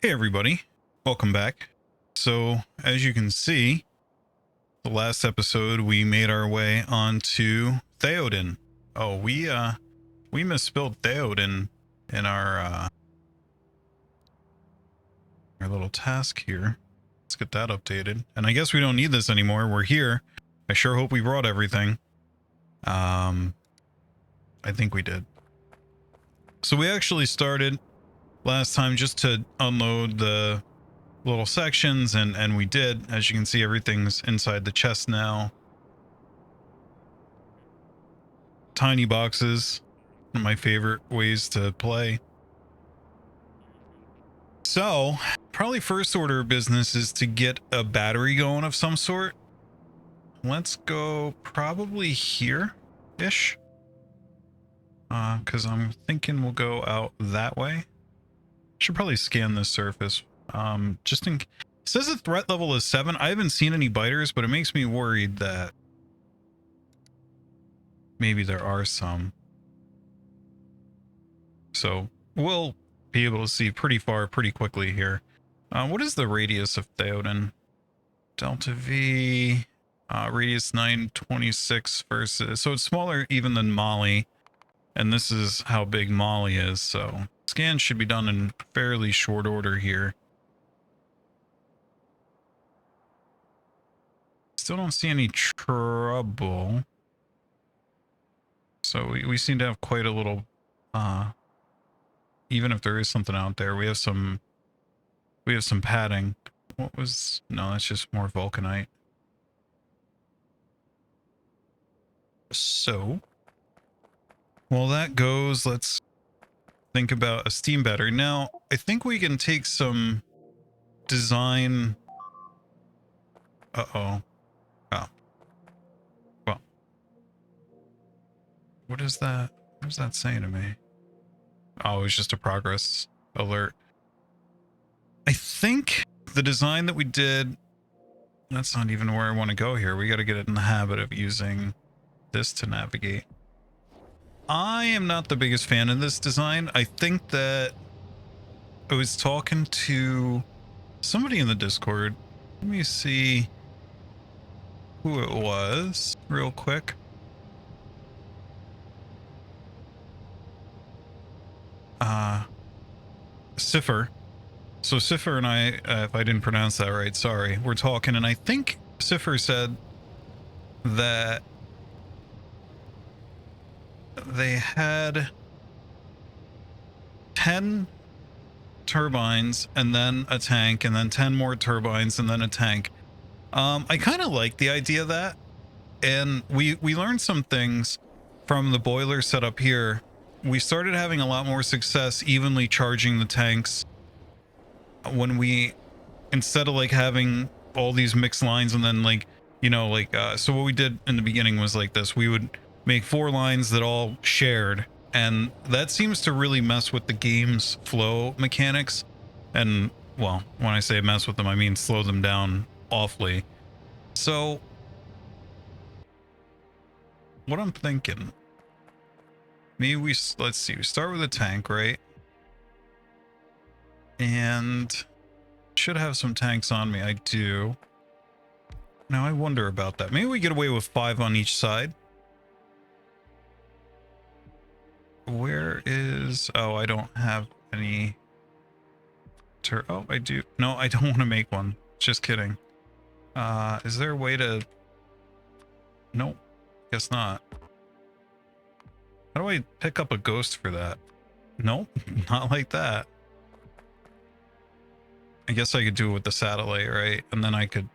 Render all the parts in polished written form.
Hey everybody, welcome back. So as you can see, the last episode we made our way onto Theoden. Oh, we misspelled Theoden in our little task here. Let's get that updated. And I guess we don't need this anymore. We're here. I sure hope we brought everything. I think we did. So we actually started last time just to unload the little sections, and we did. As you can see, everything's inside the chest now. Tiny boxes, one of my favorite ways to play. So probably first order of business is to get a battery going of some sort. Let's go probably here ish, because I'm thinking we'll go out that way. Should probably scan this surface. Just in, it says the threat level is 7. I haven't seen any biters, but it makes me worried that maybe there are some. So we'll be able to see pretty far pretty quickly here. What is the radius of Theoden? Delta V, radius 926 versus, so it's smaller even than Molly, and this is how big Molly is, so scan should be done in fairly short order here. Still don't see any trouble. So we seem to have quite a little, even if there is something out there, we have some padding. What was, no, that's just more vulcanite. So while that goes, let's think about a steam battery. Now, I think we can take some design. Uh-oh. Oh. Well. What is that? What is that saying to me? Oh, it's just a progress alert. I think the design that we did, that's not even where I want to go here. We got to get in the habit of using this to navigate. I am not the biggest fan of this design. I think that I was talking to somebody in the Discord. Let me see who it was real quick. Cipher. So Cipher and I, if I didn't pronounce that right, sorry, we're talking, and I think Cipher said that they had 10 turbines and then a tank, and then 10 more turbines and then a tank. I kind of like the idea of that, and we learned some things from the boiler setup here. We started having a lot more success evenly charging the tanks when we, instead of like having all these mixed lines and then like, you know, like so what we did in the beginning was like this. We would make 4 lines that all shared, and that seems to really mess with the game's flow mechanics. And well, when I say mess with them, I mean slow them down awfully. So what I'm thinking, maybe let's see, we start with a tank, right? And should have some tanks on me. I do. Now I wonder about that. Maybe we get away with 5 on each side. Where is, oh, I don't have any oh, I do. No, I don't want to make one. Just kidding. Is there a way to, nope, guess not. How do I pick up a ghost for that? Nope, not like that. I guess I could do it with the satellite, right? And then I could,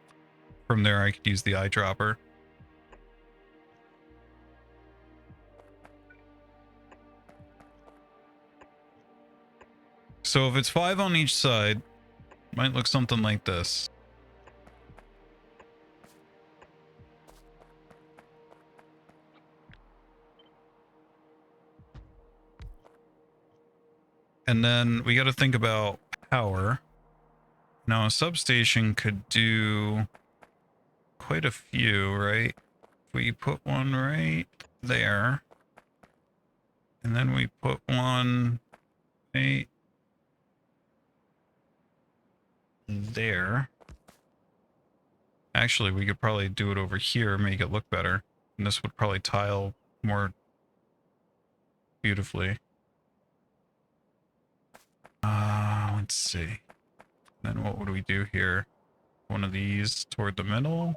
from there I could use the eyedropper. So if it's 5 on each side, it might look something like this. And then we got to think about power. Now a substation could do quite a few, right? If we put one right there, and then we put one right there. Actually, we could probably do it over here, make it look better. And this would probably tile more beautifully. Let's see. Then what would we do here? One of these toward the middle.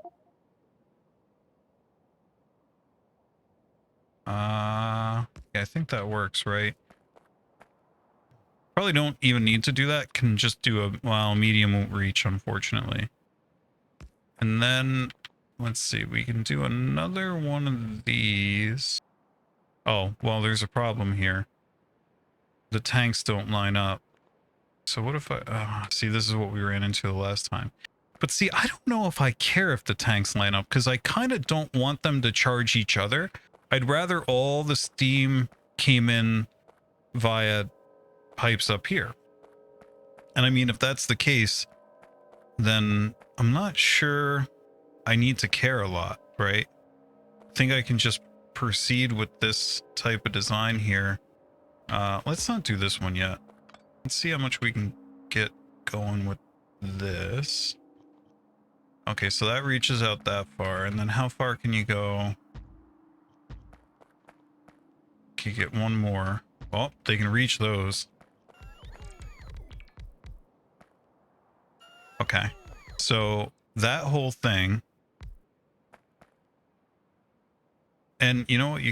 Yeah, I think that works, right? Probably don't even need to do that. Can just do a, well, medium won't reach, unfortunately. And then, let's see, we can do another one of these. Oh, well, there's a problem here. The tanks don't line up. So what if I, see, this is what we ran into the last time. But see, I don't know if I care if the tanks line up, because I kind of don't want them to charge each other. I'd rather all the steam came in via pipes up here. And I mean, if that's the case, then I'm not sure I need to care a lot, right? I think I can just proceed with this type of design here. Let's not do this one yet. Let's see how much we can get going with this. Okay, so that reaches out that far. And then how far can you go? Can you get one more? Oh, they can reach those. Okay, so that whole thing. And you know what?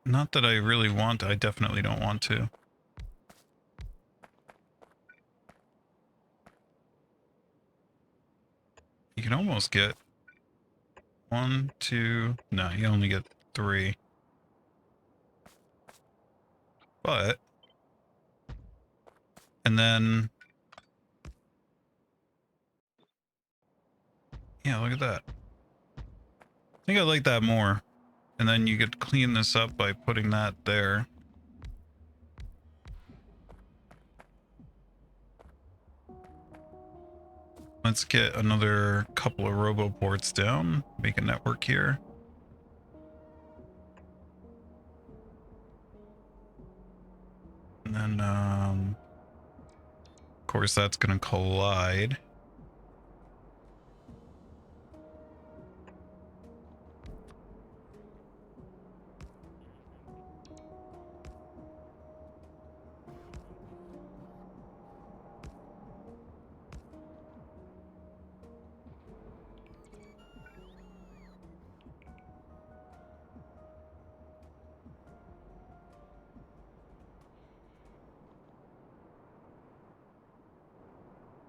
Not that I really want to, I definitely don't want to. You can almost get 1, 2, no, you only get 3. But, and then, yeah, look at that. I think I like that more. And then you could clean this up by putting that there. Let's get another couple of roboports down, make a network here. And then, of course, that's going to collide.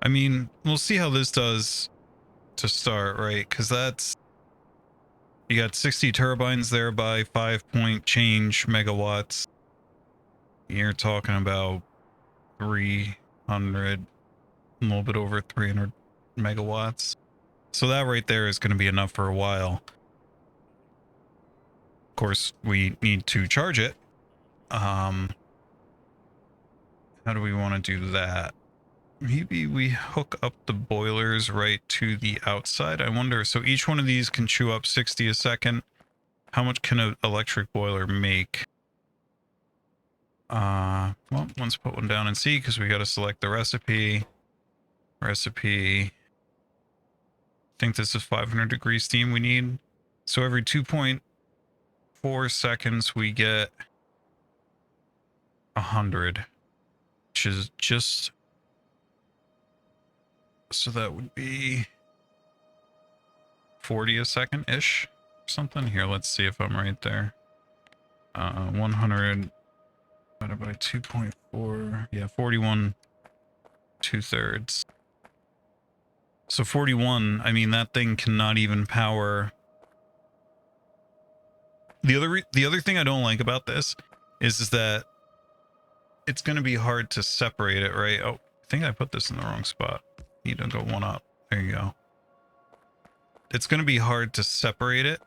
I mean, we'll see how this does to start, right? Because that's, you got 60 turbines there by 5 point change megawatts. You're talking about 300, a little bit over 300 megawatts. So that right there is going to be enough for a while. Of course, we need to charge it. How do we want to do that? Maybe we hook up the boilers right to the outside. I wonder, so each one of these can chew up 60 a second. How much can an electric boiler make? Well, let's put one down and see, because we got to select the recipe. I think this is 500 degrees steam we need. So every 2.4 seconds we get 100, which is just, so that would be 40 a second ish or something. Here, let's see if I'm right there. 100 divided by 2.4, yeah, 41 2/3. So 41, I mean, that thing cannot even power. The other thing I don't like about this is that it's going to be hard to separate it, right? Oh, I think I put this in the wrong spot. Need to go one up. There you go. It's going to be hard to separate it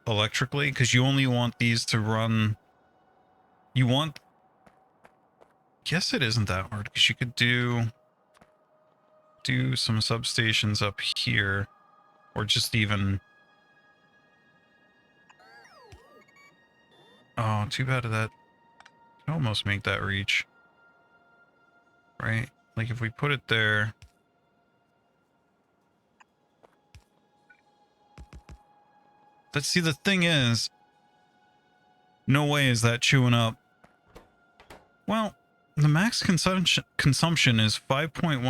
electrically, because you only want these to run. You want, guess it isn't that hard, because you could do some substations up here, or just even, oh, too bad of that. Almost make that reach, right? Like if we put it there, see, the thing is, no way is that chewing up. Well, the max consumption is 5.17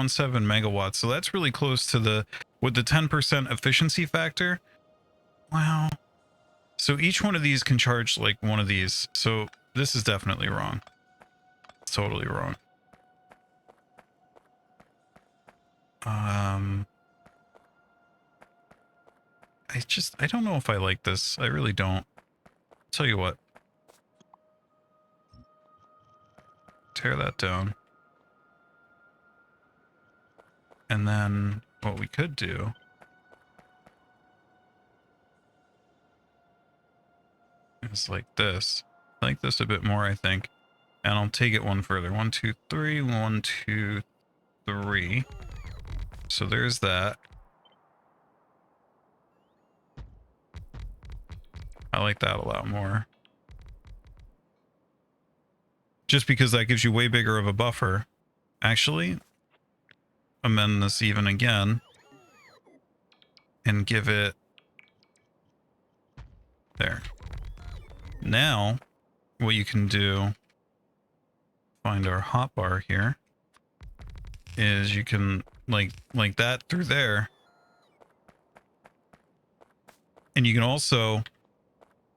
megawatts, so that's really close to the, with the 10% efficiency factor. Wow. So each one of these can charge like one of these. So this is definitely wrong. It's totally wrong. I don't know if I like this. I really don't. I'll tell you what. Tear that down. And then what we could do is like this. I like this a bit more, I think. And I'll take it one further. 1, 2, 3. 1, 2, 3. So there's that. I like that a lot more. Just because that gives you way bigger of a buffer. Actually, amend this even again. And give it... There. Now, what you can do... Find our hotbar here. Is you can, like that through there. And you can also...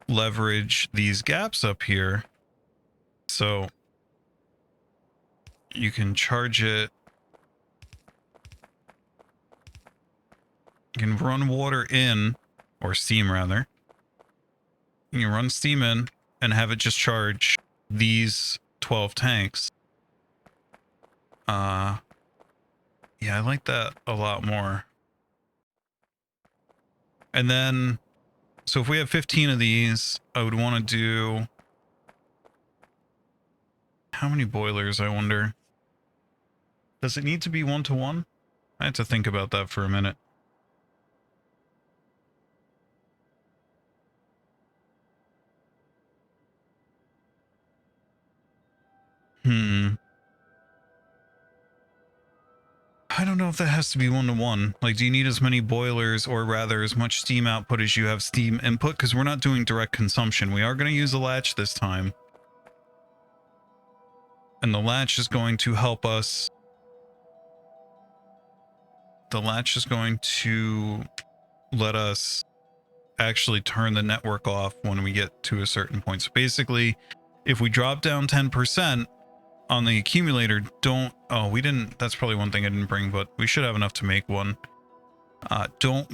leverage these gaps up here, so you can charge it. You can run water in, or steam rather. You can run steam in and have it just charge these 12 tanks. Yeah, I like that a lot more. And then so if we have 15 of these, I would want to do... How many boilers, I wonder? Does it need to be 1-to-1? I had to think about that for a minute. I don't know if that has to be 1-to-1. Like, do you need as many boilers, or rather as much steam output as you have steam input? Because we're not doing direct consumption. We are going to use a latch this time. And the latch is going to help us. The latch is going to let us actually turn the network off when we get to a certain point. So basically, if we drop down 10%, on the accumulator, don't... Oh, we didn't... That's probably one thing I didn't bring, but we should have enough to make one. Don't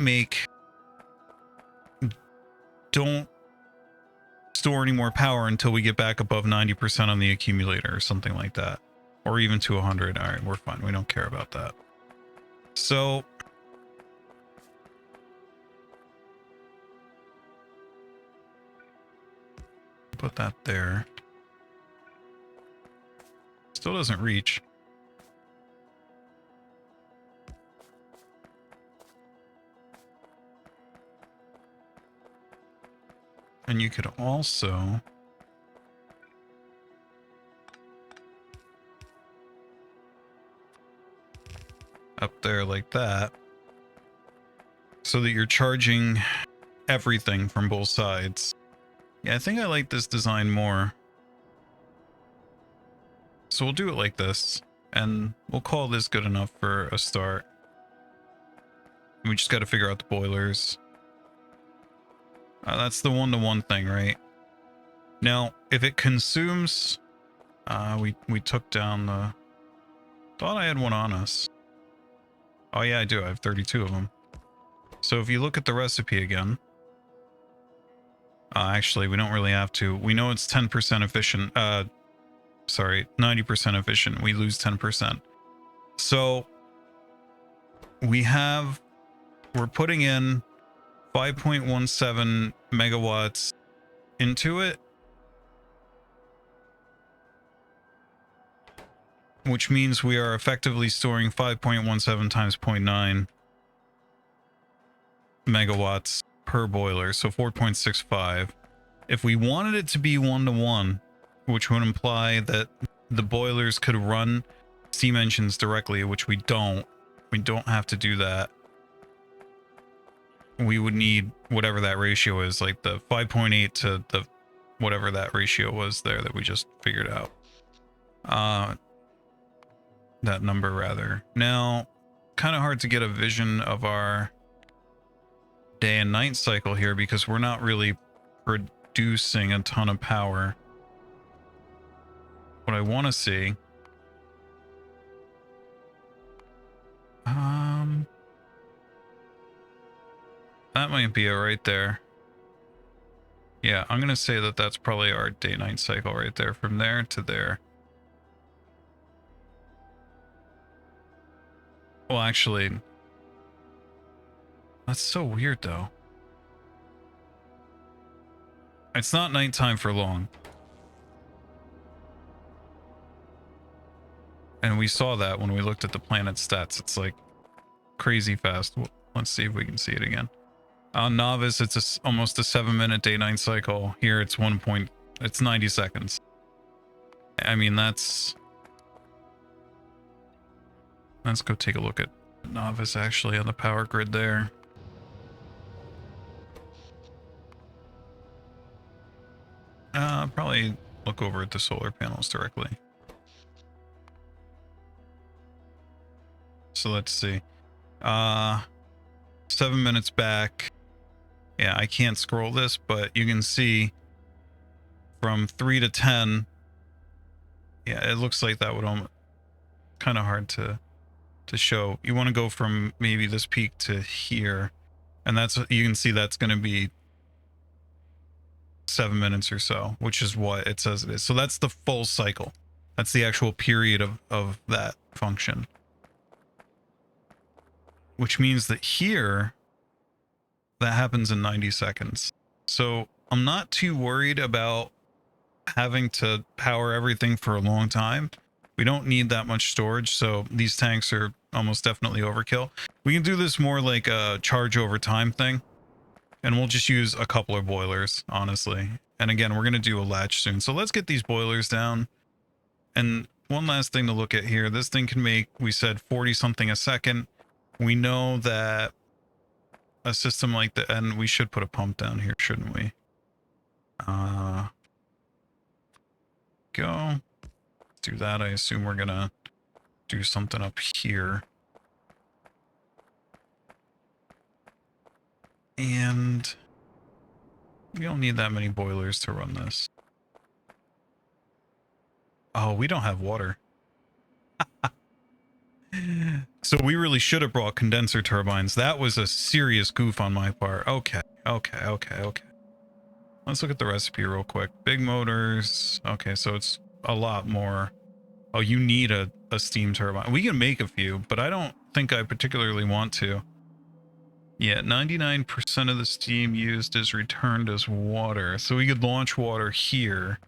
store any more power until we get back above 90% on the accumulator or something like that. Or even to 100. Alright, we're fine. We don't care about that. So... Put that there. Still doesn't reach. And you could also up there like that, so that you're charging everything from both sides. Yeah, I think I like this design more. So we'll do it like this, and we'll call this good enough for a start. We just got to figure out the boilers. That's the 1-to-1 thing, right? Now, if it consumes... we took down the... Thought I had one on us. Oh yeah, I do. I have 32 of them. So if you look at the recipe again... actually, we don't really have to. We know it's 10% efficient. Sorry, 90% efficient. We lose 10%. So we're putting in 5.17 megawatts into it, which means we are effectively storing 5.17 times 0.9 megawatts per boiler, so 4.65. If we wanted it to be 1-to-1, which would imply that the boilers could run steam engines directly, which we don't have to do that. we would need whatever that ratio is, like the 5.8 to the whatever that ratio was there that we just figured out. That number rather. Now, kind of hard to get a vision of our day and night cycle here because we're not really producing a ton of power. What I want to see, that might be it right there. Yeah, I'm gonna say that that's probably our day-night cycle right there, from there to there. Well, actually, that's so weird though. It's not nighttime for long. And we saw that when we looked at the planet stats. It's like crazy fast. Let's see if we can see it again. On Novice, it's almost a 7-minute day-night cycle. Here, it's 90 seconds. I mean, let's go take a look at Novice actually on the power grid there. Probably look over at the solar panels directly. So let's see. 7 minutes back. Yeah, I can't scroll this, but you can see from 3 to 10. Yeah, it looks like that would almost kind of hard to show. You want to go from maybe this peak to here, and that's, you can see that's going to be 7 minutes or so, which is what it says it is. So that's the full cycle. That's the actual period of that function, which means that here that happens in 90 seconds. So I'm not too worried about having to power everything for a long time. We don't need that much storage, so these tanks are almost definitely overkill. We can do this more like a charge over time thing, and we'll just use a couple of boilers, honestly. And again, we're going to do a latch soon. So let's get these boilers down. And one last thing to look at here. This thing can make, we said 40 something a second. We know that a system like that, and we should put a pump down here, shouldn't we? Go. Do that. I assume we're going to do something up here. And we don't need that many boilers to run this. Oh, we don't have water. So we really should have brought condenser turbines. That was a serious goof on my part. Okay. Let's look at the recipe real quick. Big motors. Okay, so it's a lot more. Oh, you need a steam turbine. We can make a few, but I don't think I particularly want to. Yeah, 99% of the steam used is returned as water. So we could launch water here.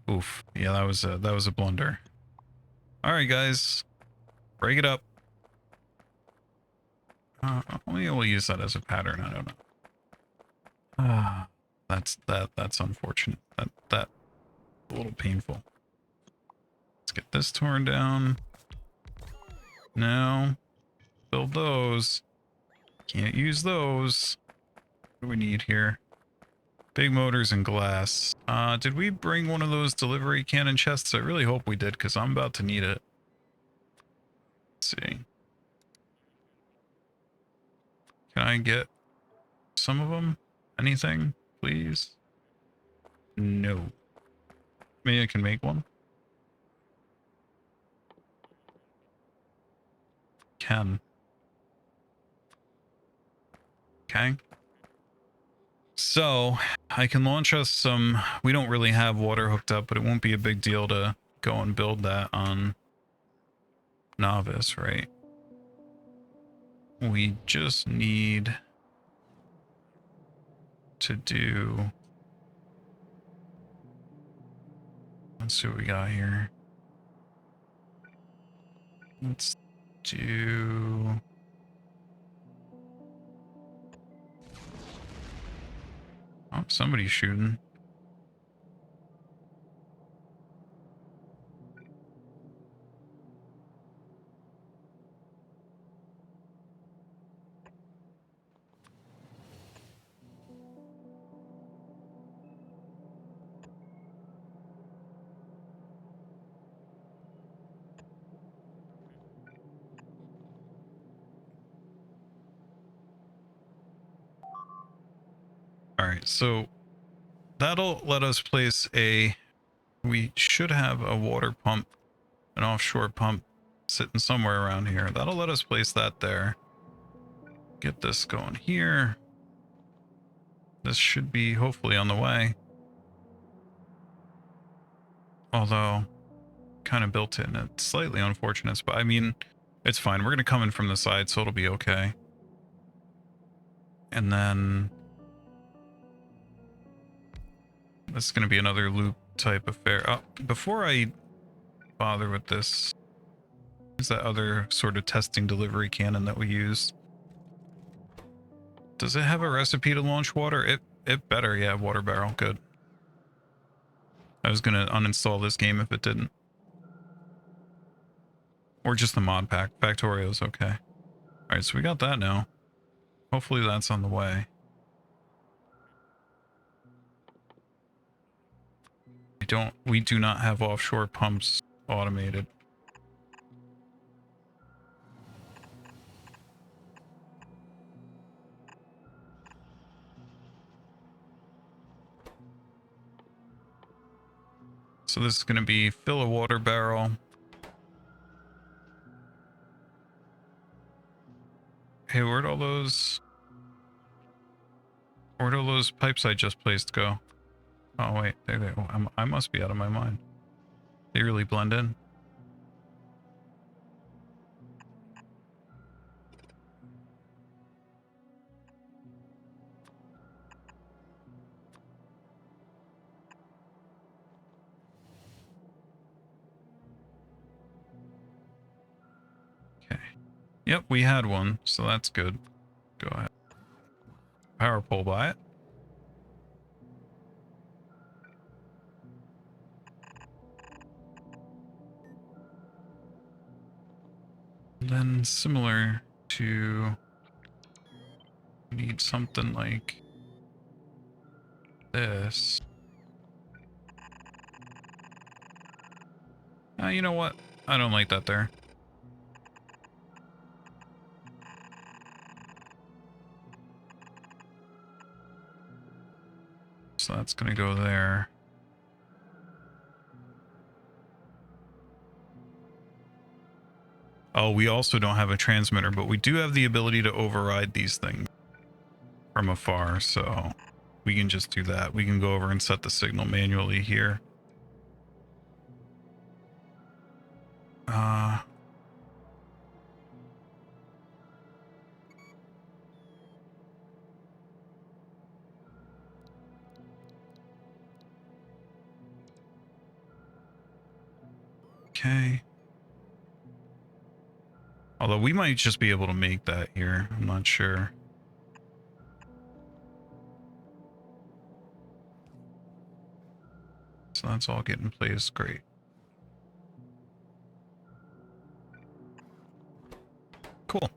Oof. Yeah, that was a blunder. All right, guys. Break it up. Maybe we'll use that as a pattern. I don't know. That's unfortunate. That a little painful. Let's get this torn down. No. Build those. Can't use those. What do we need here? Big motors and glass. Did we bring one of those delivery cannon chests? I really hope we did, because I'm about to need it. Let's see. Can I get some of them? Anything, please? No. Maybe I can make one. Can. Okay. So I can launch us some. We don't really have water hooked up, but it won't be a big deal to go and build that on Novice, right? We just need to do. Let's see what we got here. Let's do. Oh, somebody's shooting. so that'll let us place we should have a water pump, an offshore pump sitting somewhere around here. That'll let us place that there. Get this going here. This should be hopefully on the way. Although, kind of built in a slightly unfortunate spot. I mean, it's fine. We're going to come in from the side, so it'll be okay. And then this is going to be another loop type affair. Oh, before I bother with this, is that other sort of testing delivery cannon that we use. Does it have a recipe to launch water? It better, yeah, water barrel, good. I was gonna uninstall this game if it didn't. Or just the mod pack. Factorio's okay. Alright, so we got that now. Hopefully that's on the way. We do not have offshore pumps automated. So this is going to be fill a water barrel. Hey, where'd all those pipes I just placed go? Oh wait, there they go. I must be out of my mind. They really blend in. Okay. Yep, we had one, so that's good. Go ahead. Power pole by it. And then similar to, need something like this. You know what? I don't like that there. So that's going to go there. Oh, we also don't have a transmitter, but we do have the ability to override these things from afar, so we can just do that. We can go over and set the signal manually here. Okay. Although we might just be able to make that here. I'm not sure. So that's all getting placed. Great. Cool.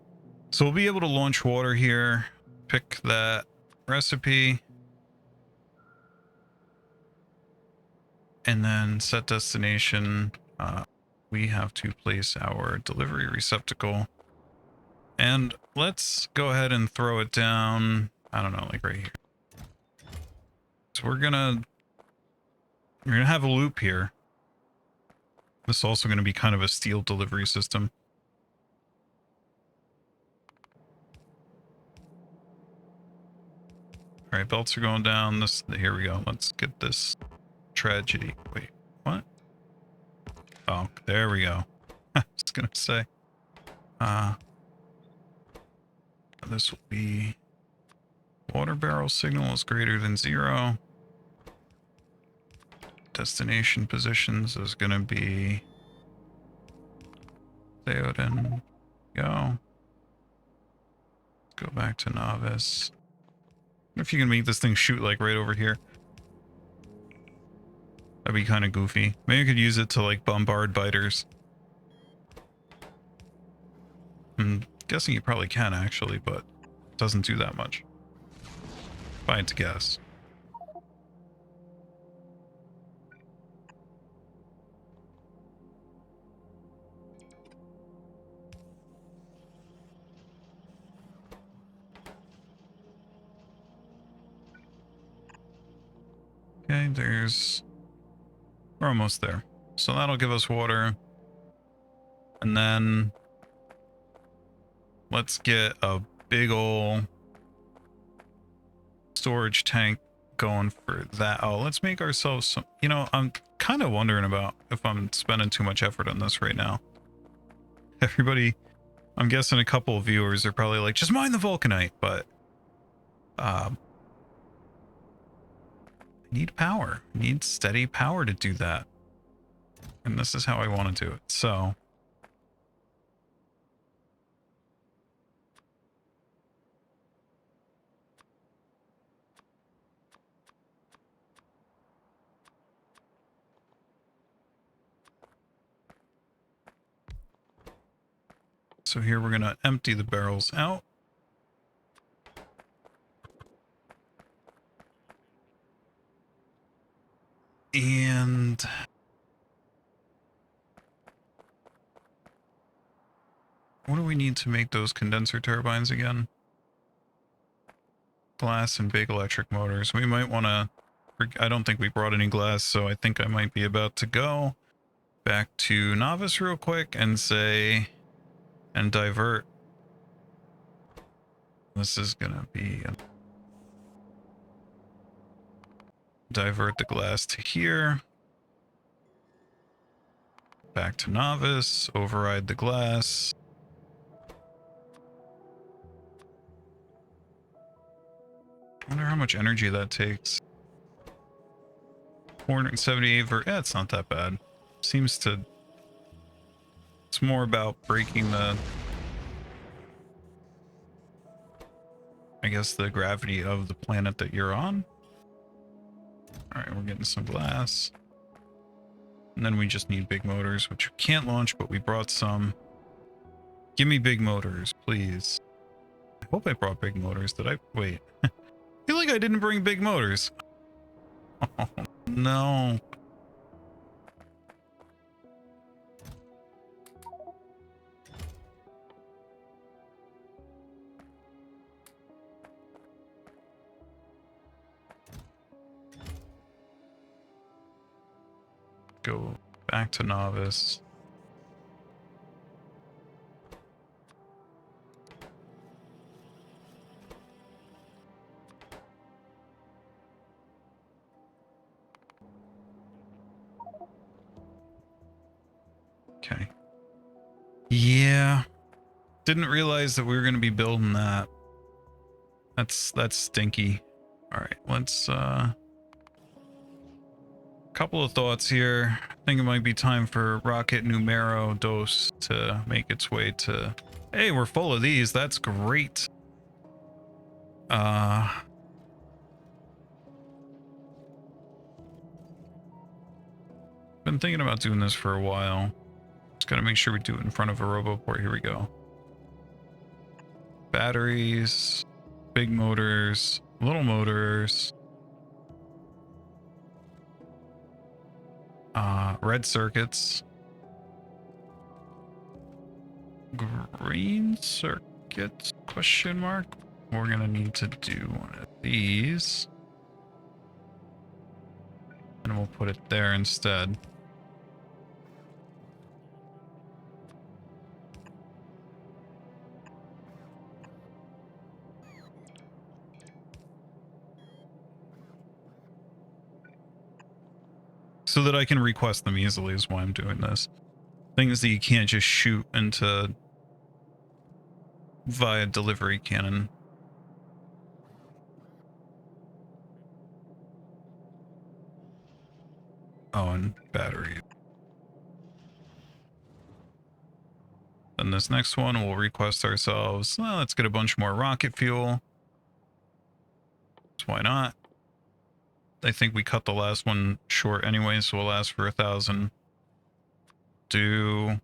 So we'll be able to launch water here. Pick that recipe. And then set destination. We have to place our delivery receptacle. And let's go ahead and throw it down. I don't know, like right here. So we're gonna have a loop here. This is also gonna be kind of a steel delivery system. All right, belts are going down. Here we go. Let's get this tragedy. Wait, what? Oh, there we go. I was gonna say. This will be water barrel signal is greater than 0. Destination positions is gonna be Theoden. Go back to novice. I wonder if you can make this thing shoot like right over here. That'd be kind of goofy. Maybe you could use it to like bombard biters. I'm guessing you probably can actually, but it doesn't do that much. If I had to guess. Okay, we're almost there. So that'll give us water. And then let's get a big ol' storage tank going for that. Oh, let's make ourselves some, you know, I'm kind of wondering about if I'm spending too much effort on this right now. Everybody, I'm guessing a couple of viewers are probably like, just mine the vulcanite, but I need power. I need steady power to do that. And this is how I want to do it. So here we're going to empty the barrels out. And what do we need to make those condenser turbines again? Glass and big electric motors. We might want to, I don't think we brought any glass, so I think I might be about to go back to Novice real quick and say, and divert. This is going to be, divert the glass to here. Back to Novice, override the glass. I wonder how much energy that takes. 478 yeah, it's not that bad. Seems to, it's more about breaking the, I guess, the gravity of the planet that you're on. All right, we're getting some glass. And then we just need big motors, which we can't launch, but we brought some. Give me big motors, please. I hope I brought big motors. Did I? Wait. I feel like I didn't bring big motors. Oh, no. Go back to Novice. Okay. Yeah. Didn't realize that we were going to be building that. That's stinky. All right, let's couple of thoughts here. I think it might be time for rocket numero dos to make its way to, hey, we're full of these. That's great. Been thinking about doing this for a while. Just gotta make sure we do it in front of a roboport. Here we go. Batteries, big motors, little motors, red circuits, green circuits, question mark. We're gonna need to do one of these, and we'll put it there instead. So that I can request them easily is why I'm doing this. Things that you can't just shoot into via delivery cannon. Oh, and battery. Then this next one we'll request ourselves. Well, let's get a bunch more rocket fuel. So why not? I think we cut the last one short anyway, so we'll ask for 1,000. Do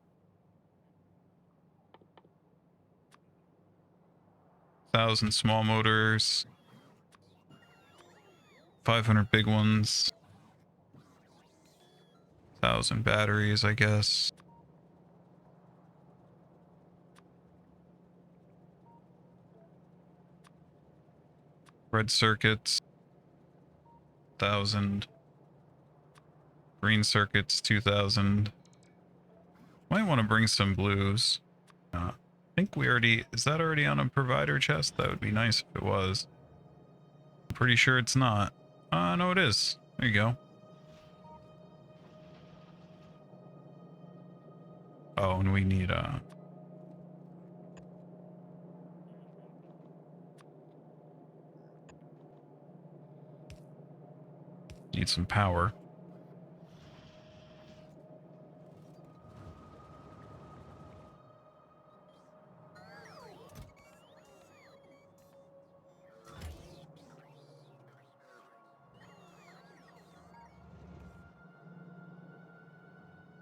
1,000 small motors, 500 big ones, 1,000 batteries, I guess. Red circuits, 1,000. Green circuits 2000. Might want to bring some blues. I think we already, is that already on a provider chest? That would be nice if it was. I'm pretty sure it's not. No, it is. There you go. Oh, and we need need some power.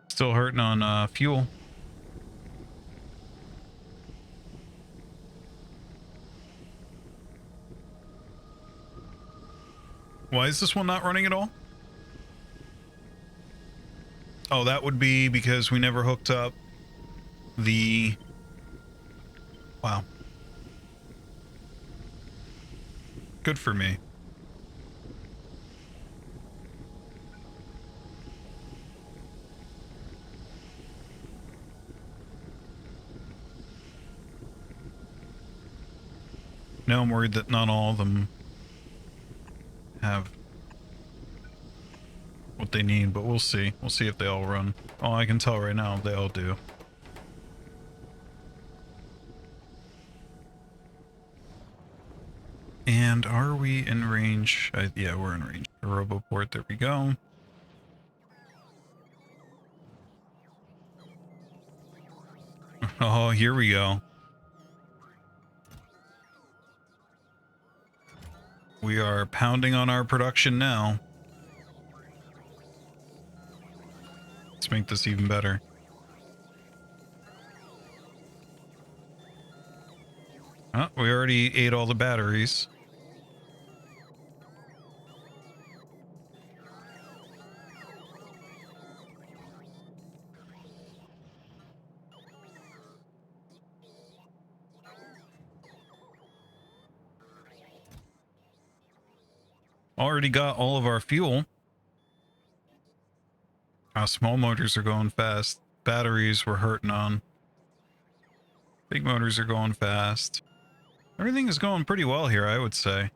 Still hurting on fuel. Why is this one not running at all? Oh, that would be because we never hooked up the... Wow. Good for me. Now I'm worried that not all of them have what they need, but we'll see. We'll see if they all run. Oh, I can tell right now they all do. And are we in range? Yeah, we're in range. A Roboport, there we go. Oh, here we go. We are pounding on our production now. Let's make this even better. Oh, we already ate all the batteries. Already got all of our fuel. Small motors are going fast. Batteries we're hurting on. Big motors are going fast. Everything is going pretty well here, I would say.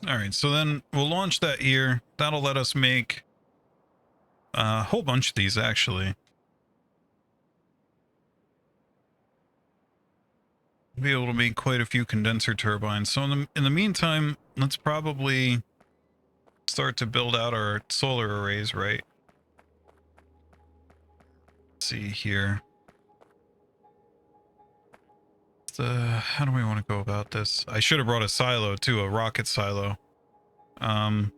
All right, so then we'll launch that here. That'll let us make a whole bunch of these, actually. Be able to make quite a few condenser turbines. So in the meantime, let's probably start to build out our solar arrays, right? Let's see here. How do we want to go about this? I should have brought a silo too, a rocket silo. Well,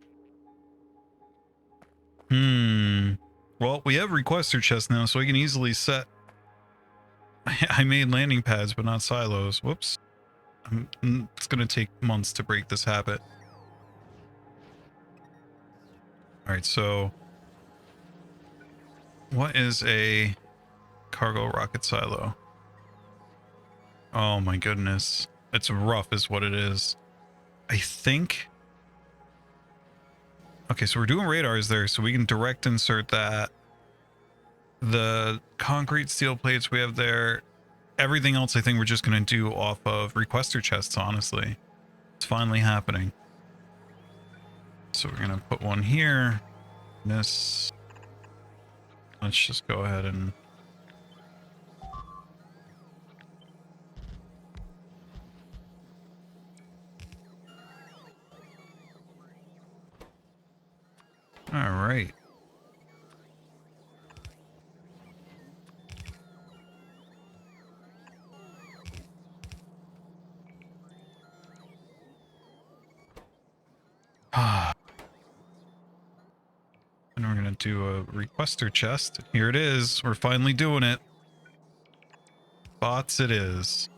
we have requester chests now, so I can easily set. I made landing pads, but not silos. Whoops. It's gonna take months to break this habit. All right, so what is a cargo rocket silo? Oh my goodness. It's rough is what it is. I think. Okay, so we're doing radars there, so we can direct insert that. The concrete steel plates we have there. Everything else I think we're just going to do off of requester chests, honestly. It's finally happening. So we're going to put one here. This. Let's just go ahead and... All right. And we're going to do a requester chest. Here it is. We're finally doing it. Bots it is.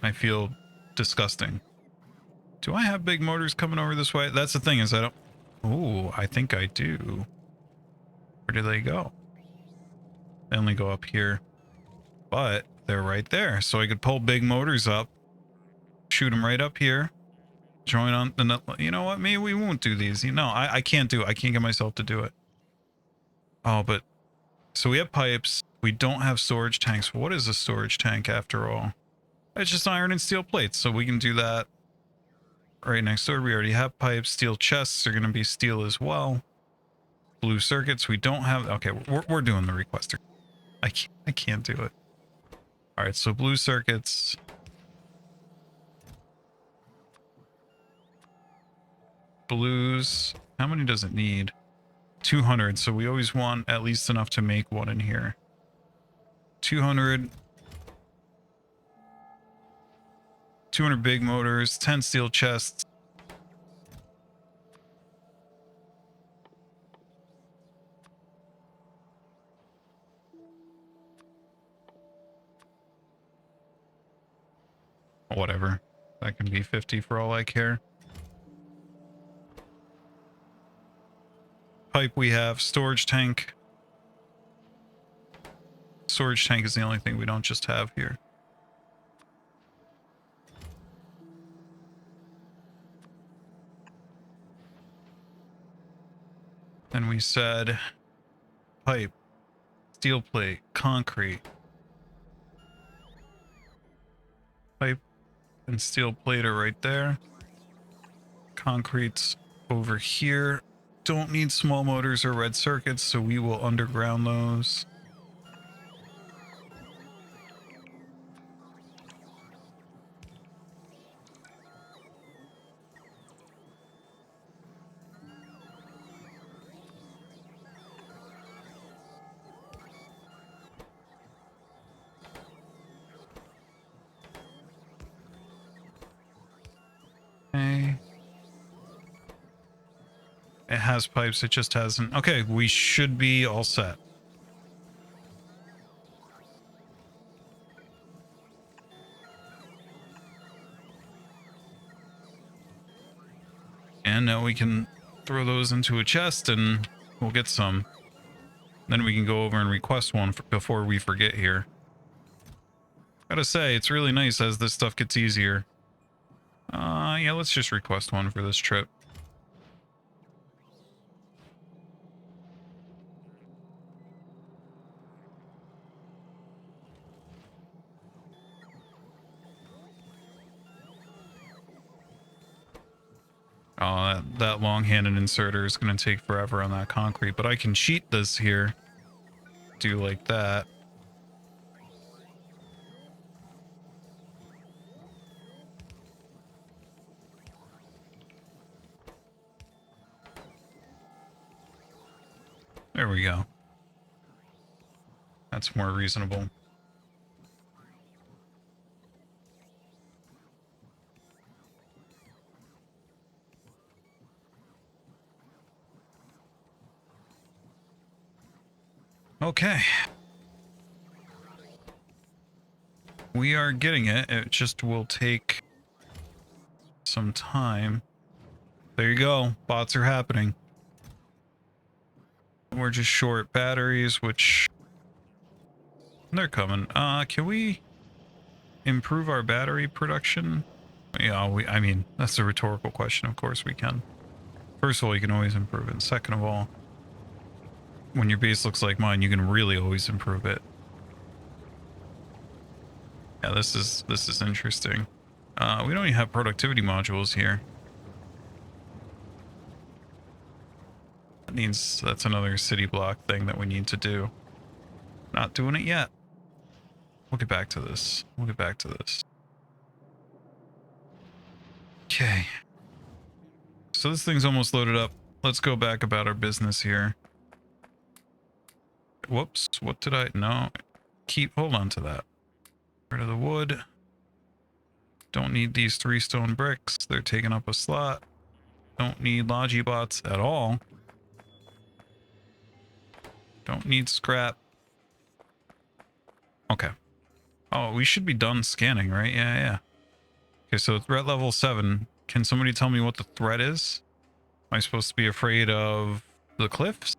I feel disgusting. Do I have big motors coming over this way? That's the thing, is I don't... Oh, I think I do. Where do they go? They only go up here. But they're right there. So I could pull big motors up, shoot them right up here, join on the... You know what? Maybe we won't do these. You know, I can't do it. I can't get myself to do it. Oh, but... So we have pipes. We don't have storage tanks. What is a storage tank after all? It's just iron and steel plates. So we can do that right next door. We already have pipes. Steel chests are going to be steel as well. Blue circuits. We don't have... Okay, we're doing the requester. I can't do it. All right, so blue circuits. Blues. How many does it need? 200. So we always want at least enough to make one in here. 200. 200 big motors. 10 steel chests. Whatever. That can be 50 for all I care. Pipe we have. Storage tank. Storage tank is the only thing we don't just have here. Then we said pipe, steel plate, concrete. Pipe and steel plate are right there. Concrete's over here. Don't need small motors or red circuits, so we will underground those. Okay. It has pipes, it just hasn't. Okay, we should be all set. And now we can throw those into a chest and we'll get some. Then we can go over and request one before we forget here. Gotta say, it's really nice as this stuff gets easier. Yeah, let's just request one for this trip. Oh, that long-handed inserter is going to take forever on that concrete, but I can cheat this here. Do like that. There we go. That's more reasonable. Okay. We are getting it. It just will take some time. There you go. Bots are happening. We're just short batteries, which... They're coming. Can we improve our battery production? Yeah, I mean, that's a rhetorical question. Of course we can. First of all, you can always improve it. Second of all, when your base looks like mine, you can really always improve it. Yeah, this is interesting. We don't even have productivity modules here. That means that's another city block thing that we need to do. Not doing it yet. We'll get back to this. We'll get back to this. Okay. So this thing's almost loaded up. Let's go back about our business here. Whoops. What did I... No. Hold on to that. Rid of the wood. Don't need these 3 stone bricks. They're taking up a slot. Don't need Logibots at all. Don't need scrap. Okay. Oh, we should be done scanning, right? Yeah, yeah. Okay, so threat level 7. Can somebody tell me what the threat is? Am I supposed to be afraid of the cliffs?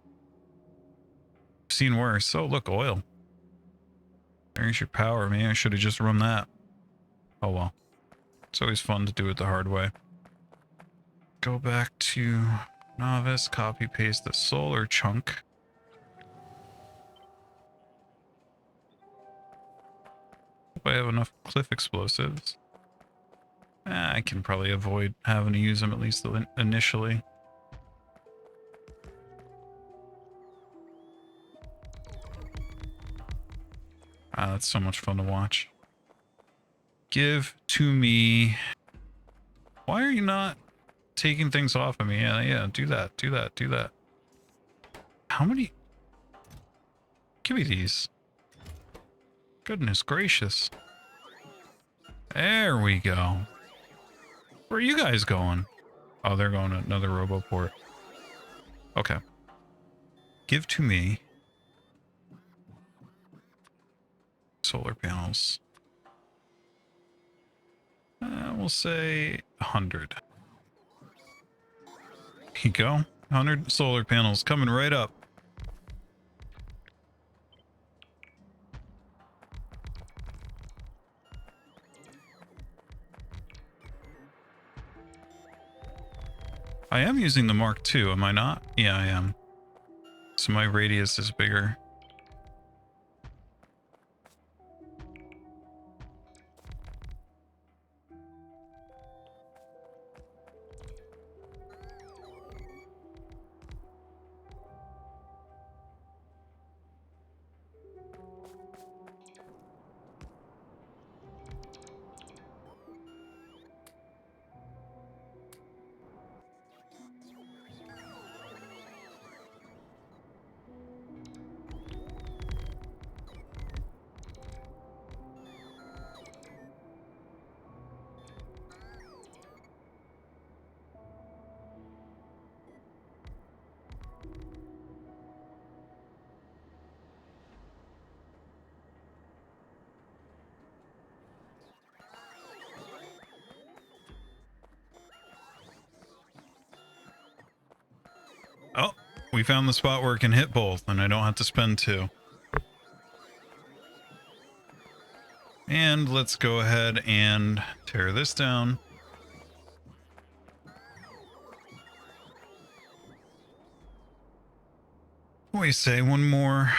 I've seen worse. Oh, look, oil. There's your power. Maybe I should have just run that. Oh well. It's always fun to do it the hard way. Go back to novice, copy paste the solar chunk. Hope I have enough cliff explosives. I can probably avoid having to use them at least initially. That's so much fun to watch. Give to me. Why are you not taking things off of me? Yeah, do that, do that, do that. How many? Give me these. Goodness gracious. There we go. Where are you guys going? Oh, they're going to another RoboPort. Okay. Give to me solar panels. We'll say 100. Here you go. 100 solar panels coming right up. I am using the Mark II, am I not? Yeah, I am. So my radius is bigger. Oh, we found the spot where it can hit both, and I don't have to spend 2. And let's go ahead and tear this down. What do we say? One more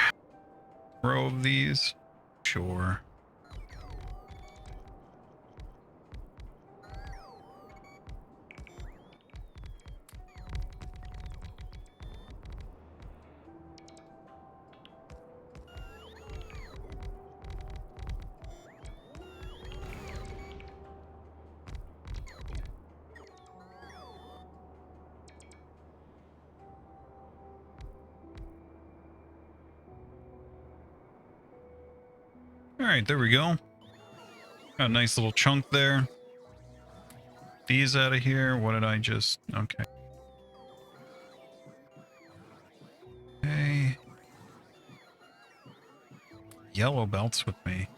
row of these? Sure. All right, there we go. Got a nice little chunk there. These out of here. What did I just... Okay. Okay. Yellow belts with me.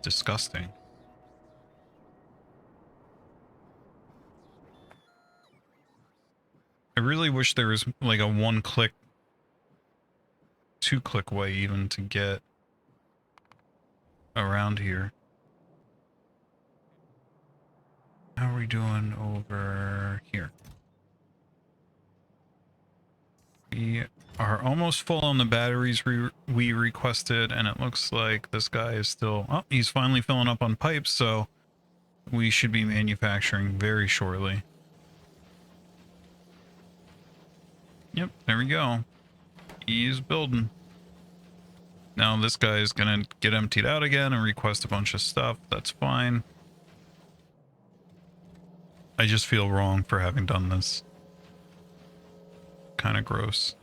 Disgusting. I really wish there was like a 1-click, 2-click way even to get around here. How are we doing over here? We are almost full on the batteries we requested, and it looks like this guy is still... Oh, he's finally filling up on pipes, so we should be manufacturing very shortly. Yep, there we go. He's building. Now this guy is gonna get emptied out again and request a bunch of stuff. That's fine. I just feel wrong for having done this. Kind of gross.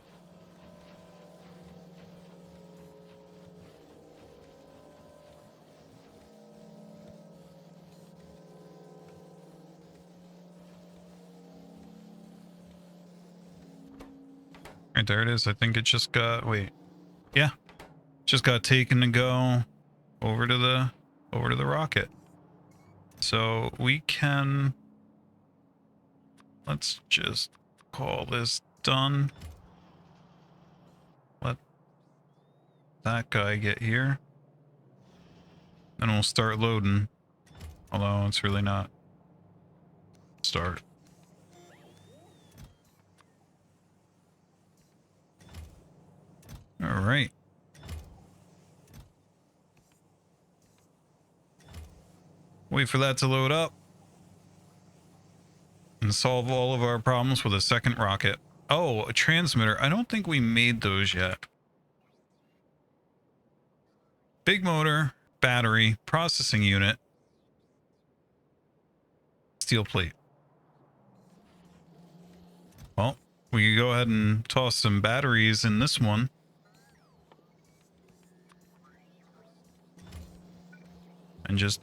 Right, there it is. I think it just got... Wait. Yeah. Just got taken to go over to the rocket. So we can... Let's just call this done. Let that guy get here. Then we'll start loading. Although it's really not. Start. All right. Wait for that to load up. And solve all of our problems with a second rocket. Oh, a transmitter. I don't think we made those yet. Big motor, battery, processing unit, steel plate. Well, we could go ahead and toss some batteries in this one. And just...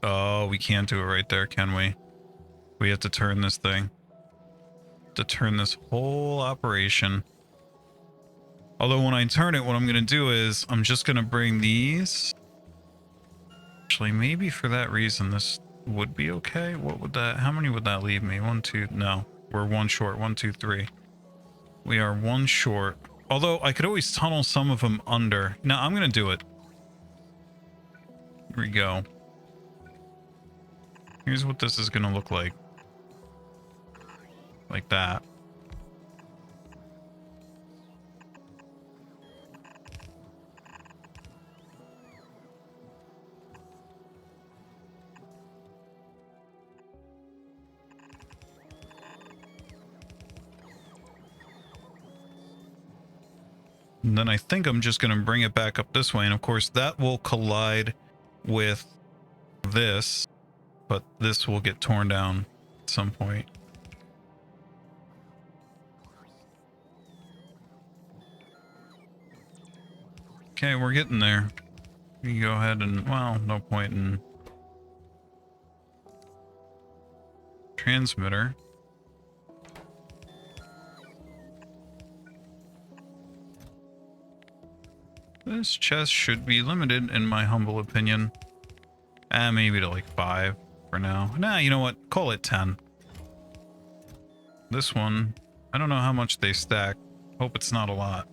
Oh, we can't do it right there, can we? We have to turn this thing. To turn this whole operation. Although when I turn it, what I'm going to do is I'm just going to bring these. Actually, maybe for that reason, this would be okay. What would that... How many would that leave me? 1, 2... No, we're one short. 1, 2, 3. We are one short. Although I could always tunnel some of them under. No, I'm going to do it. Here we go. Here's what this is going to look like. Like that. And then I think I'm just going to bring it back up this way. And of course that will collide with this, but this will get torn down at some point. Okay, we're getting there. You can go ahead and, well, no point in transmitter. This chest should be limited, in my humble opinion. Maybe to like 5 for now. Nah, you know what? Call it 10. This one, I don't know how much they stack. Hope it's not a lot.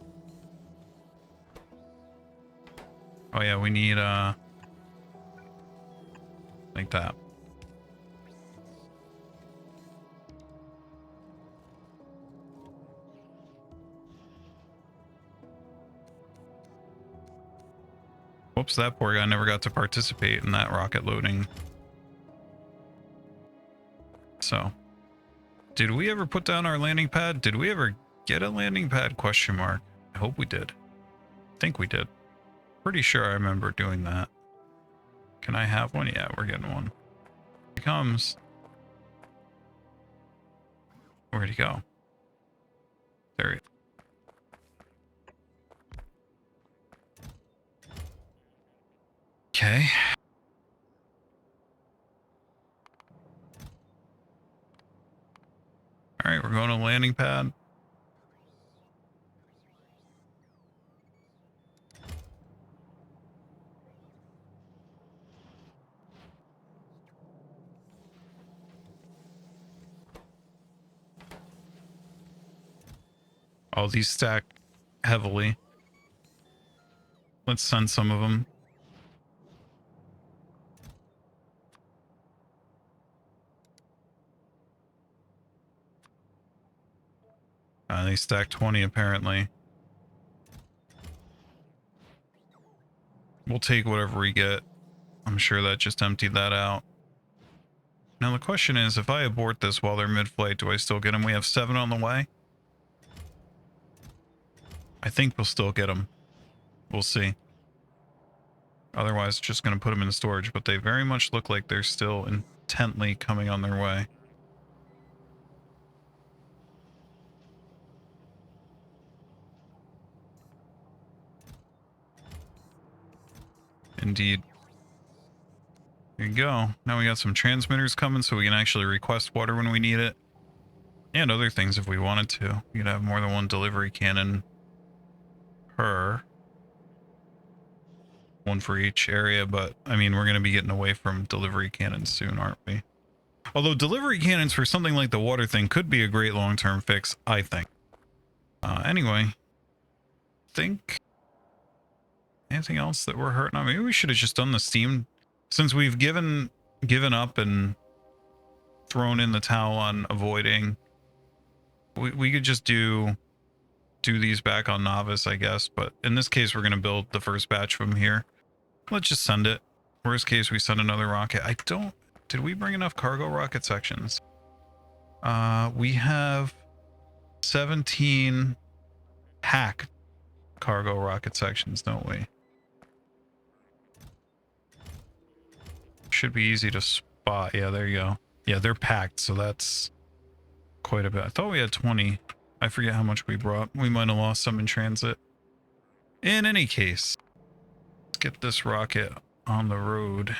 Oh yeah, we need, like that. Whoops, that poor guy never got to participate in that rocket loading. So, did we ever put down our landing pad? Did we ever get a landing pad? Question mark. I hope we did. I think we did. Pretty sure I remember doing that. Can I have one? Yeah, we're getting one. Here he comes. Where'd he go? There he is. Okay. All right, we're going to landing pad. Oh, these stack heavily. Let's send some of them. They stack 20 apparently. We'll take whatever we get. I'm sure that just emptied that out. Now the question is, if I abort this while they're mid-flight, do I still get them? We have 7 on the way. I think we'll still get them. We'll see. Otherwise, just going to put them in storage, but they very much look like they're still intently coming on their way. Indeed. There you go. Now we got some transmitters coming so we can actually request water when we need it. And other things if we wanted to. We could have more than one delivery cannon per. one for each area, but I mean, we're going to be getting away from delivery cannons soon, aren't we? Although delivery cannons for something like the water thing could be a great long-term fix, I think. Anyway, think anything else that we're hurting on? Maybe we should have just done the steam, since we've given up and thrown in the towel on avoiding. We could just do these back on novice, I guess, but in this case we're going to build the first batch of them here. Let's just send it. Worst case, we send another rocket. Did we bring enough cargo rocket sections? We have 17 hacked cargo rocket sections, don't we? Should be easy to spot. Yeah, there you go. Yeah, they're packed, so that's quite a bit. I thought we had 20. I forget how much we brought. We might have lost some in transit. In any case, let's get this rocket on the road.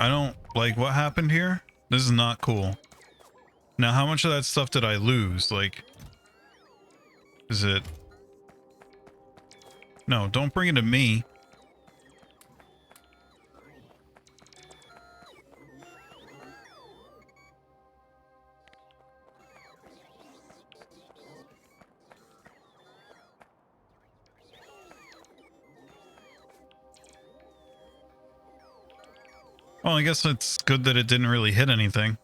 I don't like what happened here. This is not cool. Now, how much of that stuff did I lose? Like, is it... No, don't bring it to me. Well, I guess it's good that it didn't really hit anything.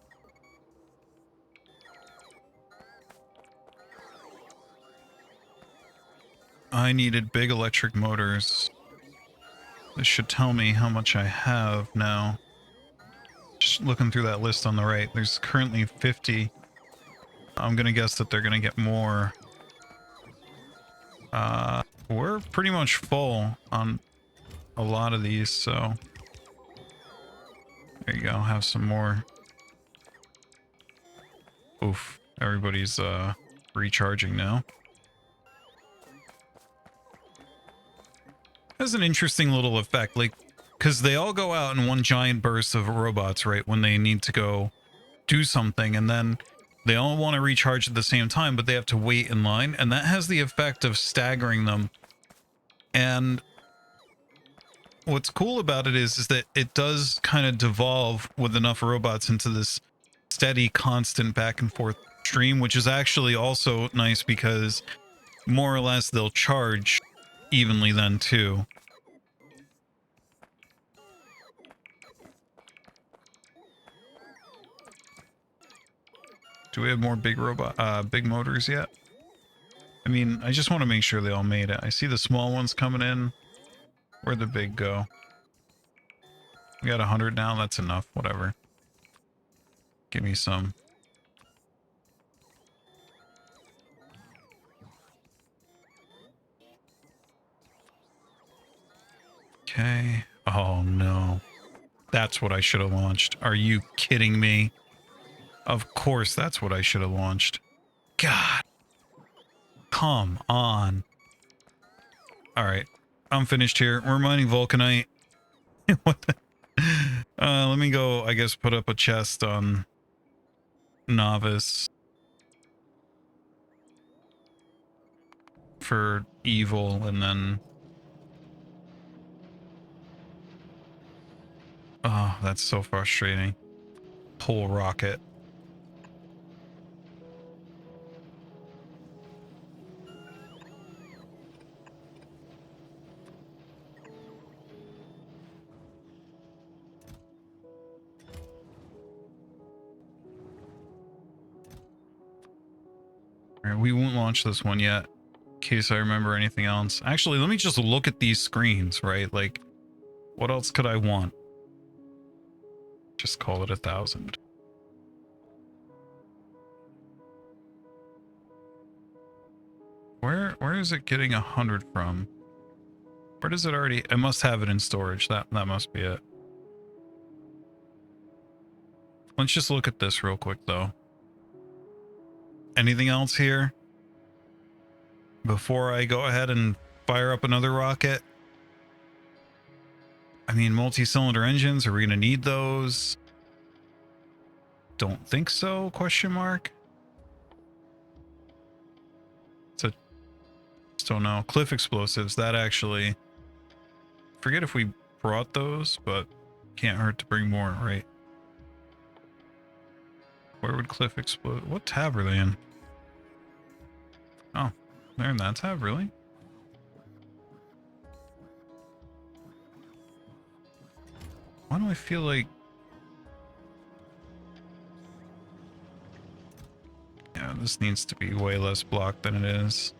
I needed big electric motors. This should tell me how much I have now. Just looking through that list on the right, there's currently 50. I'm gonna guess that they're gonna get more. We're pretty much full on a lot of these, so there you go. Have some more. Oof, everybody's recharging now. Has an interesting little effect, like, because they all go out in one giant burst of robots, right, when they need to go do something, and then they all want to recharge at the same time, but they have to wait in line, and that has the effect of staggering them. And what's cool about it is that it does kind of devolve with enough robots into this steady, constant back and forth stream, which is actually also nice because more or less they'll charge evenly then too. Do we have more big motors yet? I mean, I just want to make sure they all made it. I see the small ones coming in. Where'd the big go? We got 100 now. That's enough. Whatever. Give me some. Okay. Oh no. That's what I should have launched. Are you kidding me? Of course that's what I should have launched. God. Come on. Alright. I'm finished here. We're mining Vulcanite. What the... let me go, I guess, put up a chest on Novice. For evil, and then... Oh, that's so frustrating. Pull rocket. Alright, we won't launch this one yet, in case I remember anything else. Actually, let me just look at these screens, right? Like, what else could I want? Just call it 1,000. Where is it getting 100 from? Where does it already? I must have it in storage. That must be it. Let's just look at this real quick, though. Anything else here before I go ahead and fire up another rocket? I mean, multi-cylinder engines, are we going to need those? Don't think so, question mark. So, just don't know. Cliff explosives, that actually... Forget if we brought those, but can't hurt to bring more, right? Where would cliff explode? What tab are they in? Oh, they're in that tab, really? Why do I feel like... Yeah, this needs to be way less blocked than it is.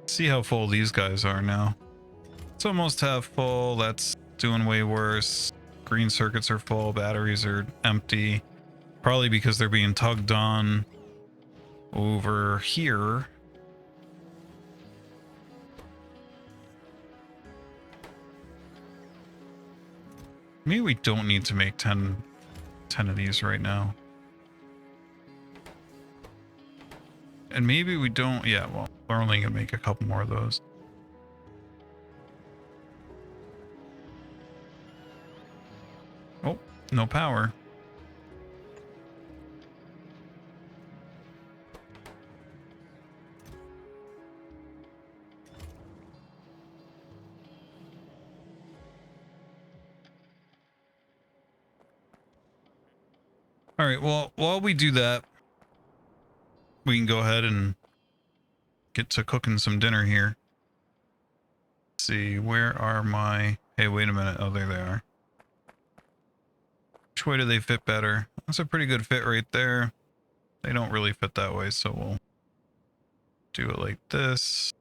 See how full these guys are now. It's almost half full. That's doing way worse. Green circuits are full. Batteries are empty. Probably because they're being tugged on over here. Maybe we don't need to make 10 of these right now. And maybe we don't. Yeah, well, we're only going to make a couple more of those. Oh, no power. All right, well, while we do that, we can go ahead and get to cooking some dinner here. Let's see, where are my... Hey, wait a minute. Oh, there they are. Which way do they fit better? That's a pretty good fit right there. They don't really fit that way, so we'll do it like this.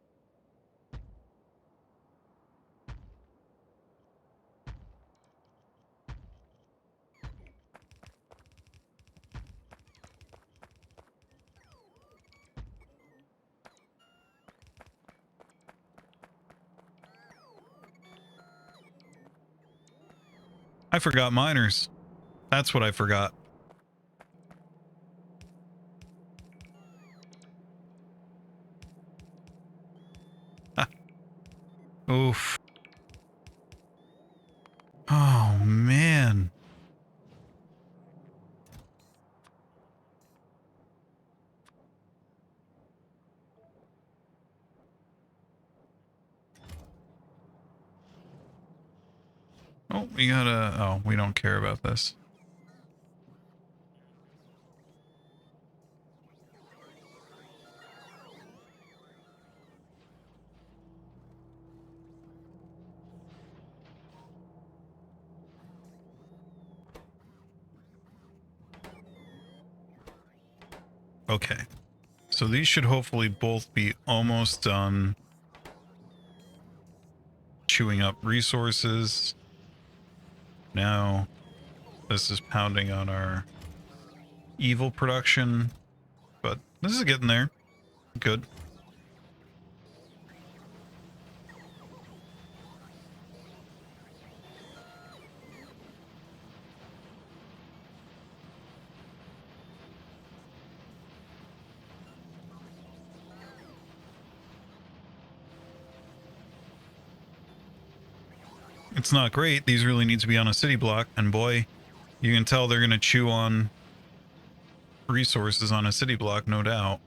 I forgot miners. That's what I forgot. Oof. Oh, man. Oh, we gotta... Oh, we don't care about this. Okay. So these should hopefully both be almost done chewing up resources. Now, this is pounding on our evil production, but this is getting there. Good. It's not great. These really need to be on a city block, and boy, you can tell they're going to chew on resources on a city block, no doubt.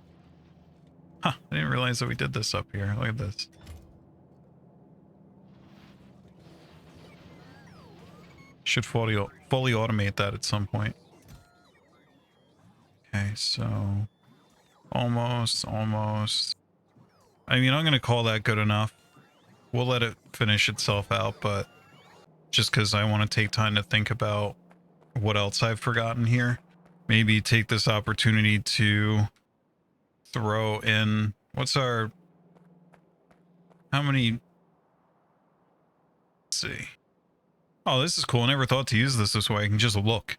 Huh, I didn't realize that we did this up here. Look at this. Should fully automate that at some point. Okay, so almost. I mean, I'm going to call that good enough. We'll let it finish itself out, but just because I want to take time to think about what else I've forgotten here. Maybe take this opportunity to throw in... What's our... How many... Let's see. Oh, this is cool. I never thought to use this way. I can just look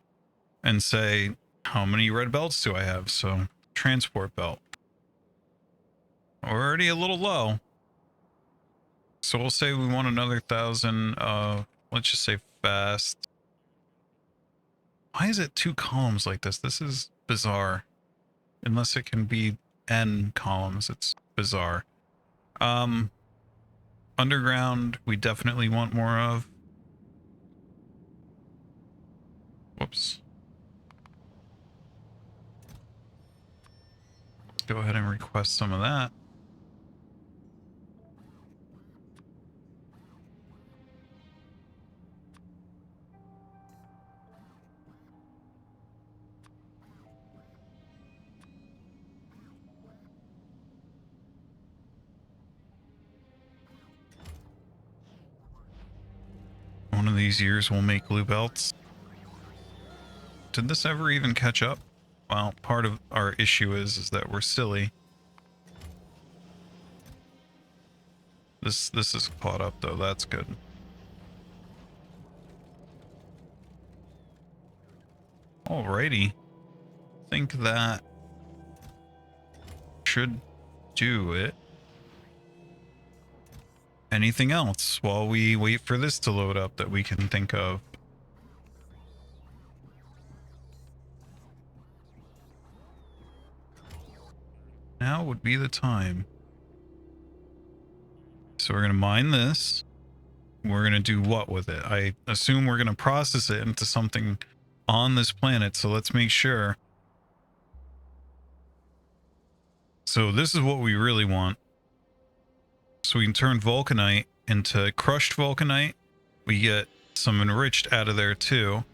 and say, how many red belts do I have? So transport belt. We're already a little low. So we'll say we want another 1,000 let's just say fast. Why is it 2 columns like this? This is bizarre. Unless it can be N columns, it's bizarre. Underground, we definitely want more of. Whoops. Let's go ahead and request some of that. One of these years we'll make glue belts. Did this ever even catch up? Well, part of our issue is that we're silly. This is caught up though, that's good. Alrighty. I think that should do it. Anything else while we wait for this to load up that we can think of? Now would be the time. So we're going to mine this. We're going to do what with it? I assume we're going to process it into something on this planet. So let's make sure. So this is what we really want. So we can turn vulcanite into crushed vulcanite. We get some enriched out of there too.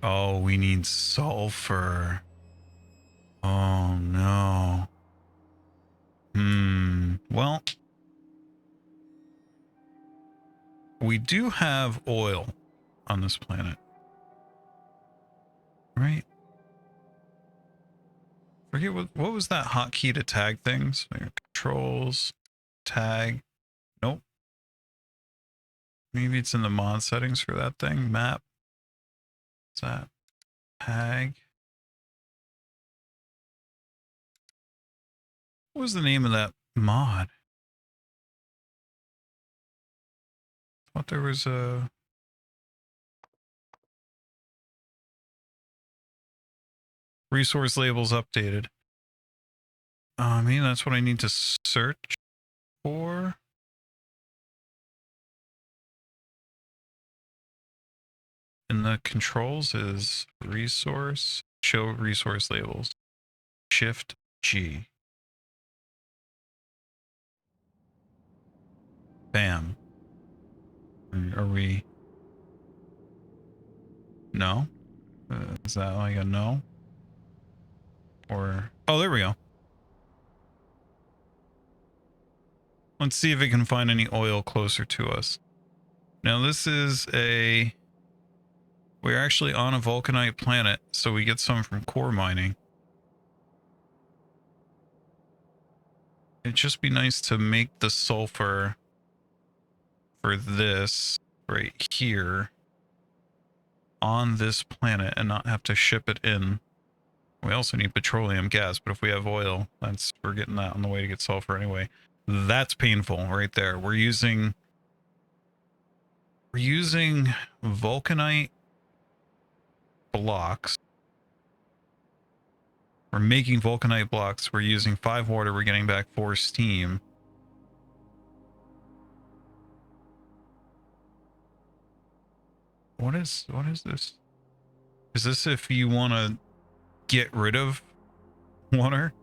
Oh, we need sulfur. Oh no. Well, we do have oil on this planet, right? Forget what was that hotkey to tag things? Controls, tag. Nope. Maybe it's in the mod settings for that thing. Map. What's that? Tag. What was the name of that mod? I thought there was a... Resource labels updated. Maybe that's what I need to search for. In the controls is resource, show resource labels. Shift G. Bam. Are we... No? Is that like a no? Or... Oh, there we go. Let's see if it can find any oil closer to us. Now this is a... We're actually on a vulcanite planet, so we get some from core mining. It'd just be nice to make the sulfur for this right here on this planet and not have to ship it in. We also need petroleum gas, but if we have oil, we're getting that on the way to get sulfur anyway. That's painful right there. We're using vulcanite blocks. We're making vulcanite blocks. We're using 5 water. We're getting back 4 steam. What is this? Is this if you want to get rid of water?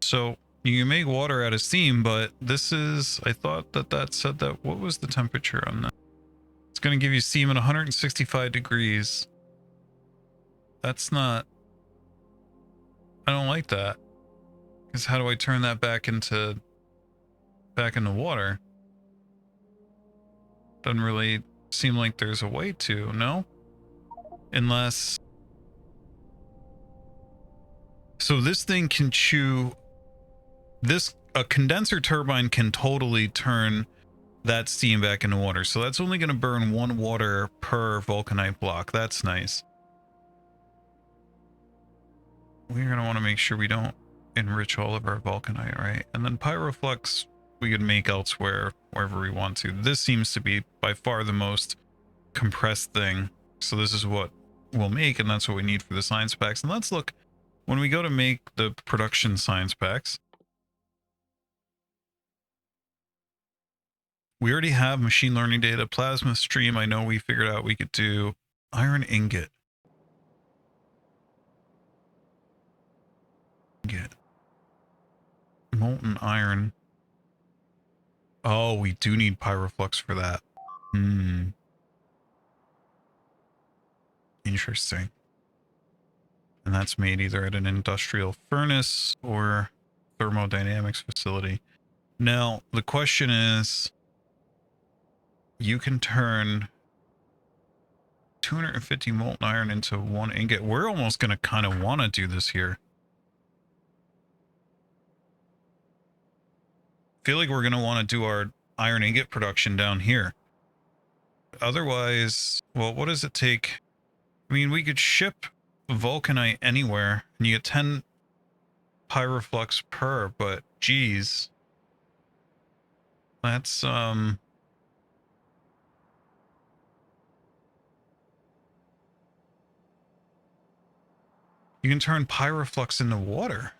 So you can make water out of steam, but this is, I thought that said that, what was the temperature on that? It's going to give you steam at 165 degrees. That's not, I don't like that. Because how do I turn that back into water? Doesn't really seem like there's a way to, no? Unless... So this thing can chew... A condenser turbine can totally turn that steam back into water. So that's only going to burn 1 water per vulcanite block. That's nice. We're going to want to make sure we don't enrich all of our vulcanite, right? And then pyroflux we could make elsewhere, wherever we want to. This seems to be by far the most compressed thing. So this is what we'll make, and that's what we need for the science packs. And let's look, when we go to make the production science packs, we already have machine learning data, plasma stream. I know we figured out we could do iron ingot. Molten iron. Oh, we do need pyroflux for that. Interesting. And that's made either at an industrial furnace or thermodynamics facility. Now, the question is, you can turn 250 molten iron into 1 ingot. We're almost going to kind of want to do this here. Feel like we're going to want to do our iron ingot production down here. Otherwise, well, what does it take? I mean, we could ship vulcanite anywhere and you get 10 pyroflux per, but geez. That's, you can turn pyroflux into water.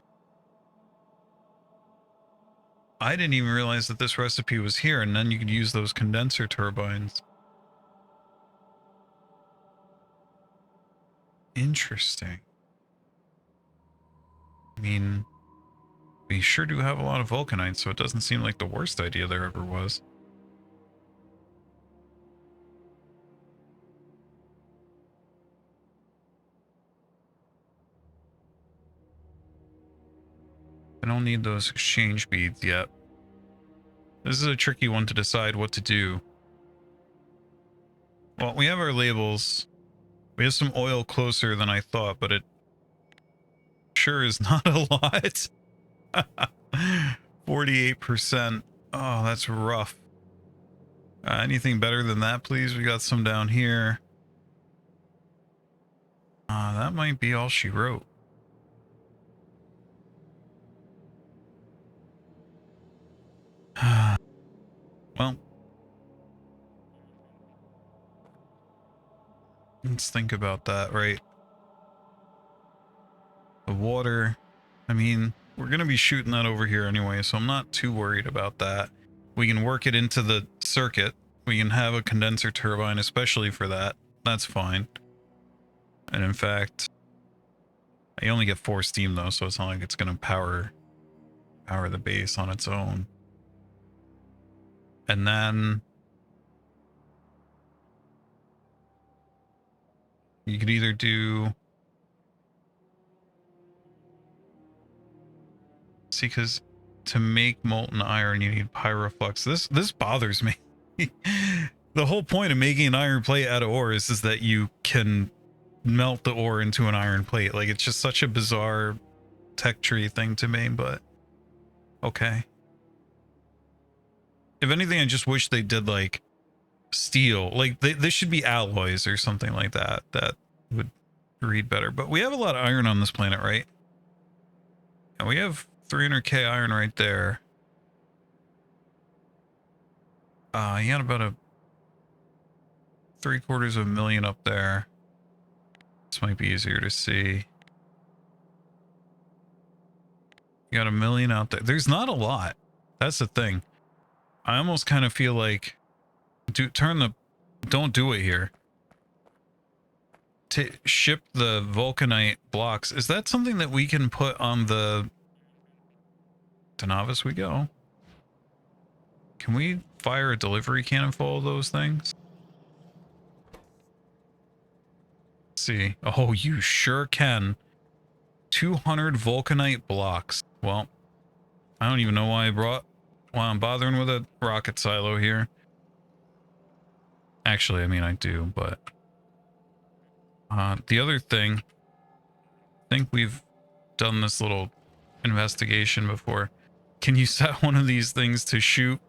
I didn't even realize that this recipe was here, and then you could use those condenser turbines. Interesting. I mean, we sure do have a lot of vulcanite, so it doesn't seem like the worst idea there ever was. I don't need those exchange beads yet. This is a tricky one to decide what to do. Well, we have our labels. We have some oil closer than I thought, but it sure is not a lot. 48%. Oh, that's rough. Anything better than that, please? We got some down here. That might be all she wrote. Well, let's think about that, right? The water. I mean, we're going to be shooting that over here anyway, so I'm not too worried about that. We can work it into the circuit. We can have a condenser turbine, especially for that. That's fine. And in fact, I only get 4 steam though, so it's not like it's going to power the base on its own. And then you could either do, see, because to make molten iron you need pyroflux. This bothers me. The whole point of making an iron plate out of ore is that you can melt the ore into an iron plate. Like, it's just such a bizarre tech tree thing to me, but okay. If anything, I just wish they did like steel. Like, they should be alloys or something like that. That would read better. But we have a lot of iron on this planet, right? And we have 300k iron right there. You got about a 750,000 up there. This might be easier to see. You got 1 million out there. There's not a lot. That's the thing. I almost kind of feel like, don't do it here. To ship the vulcanite blocks. Is that something that we can put on the, to novice we go? Can we fire a delivery cannon full of those things? Let's see. Oh, you sure can. 200 vulcanite blocks. Well, I don't even know why I'm bothering with a rocket silo here. Actually, I mean, I do, but the other thing, I think we've done this little investigation before. Can you set one of these things to shoot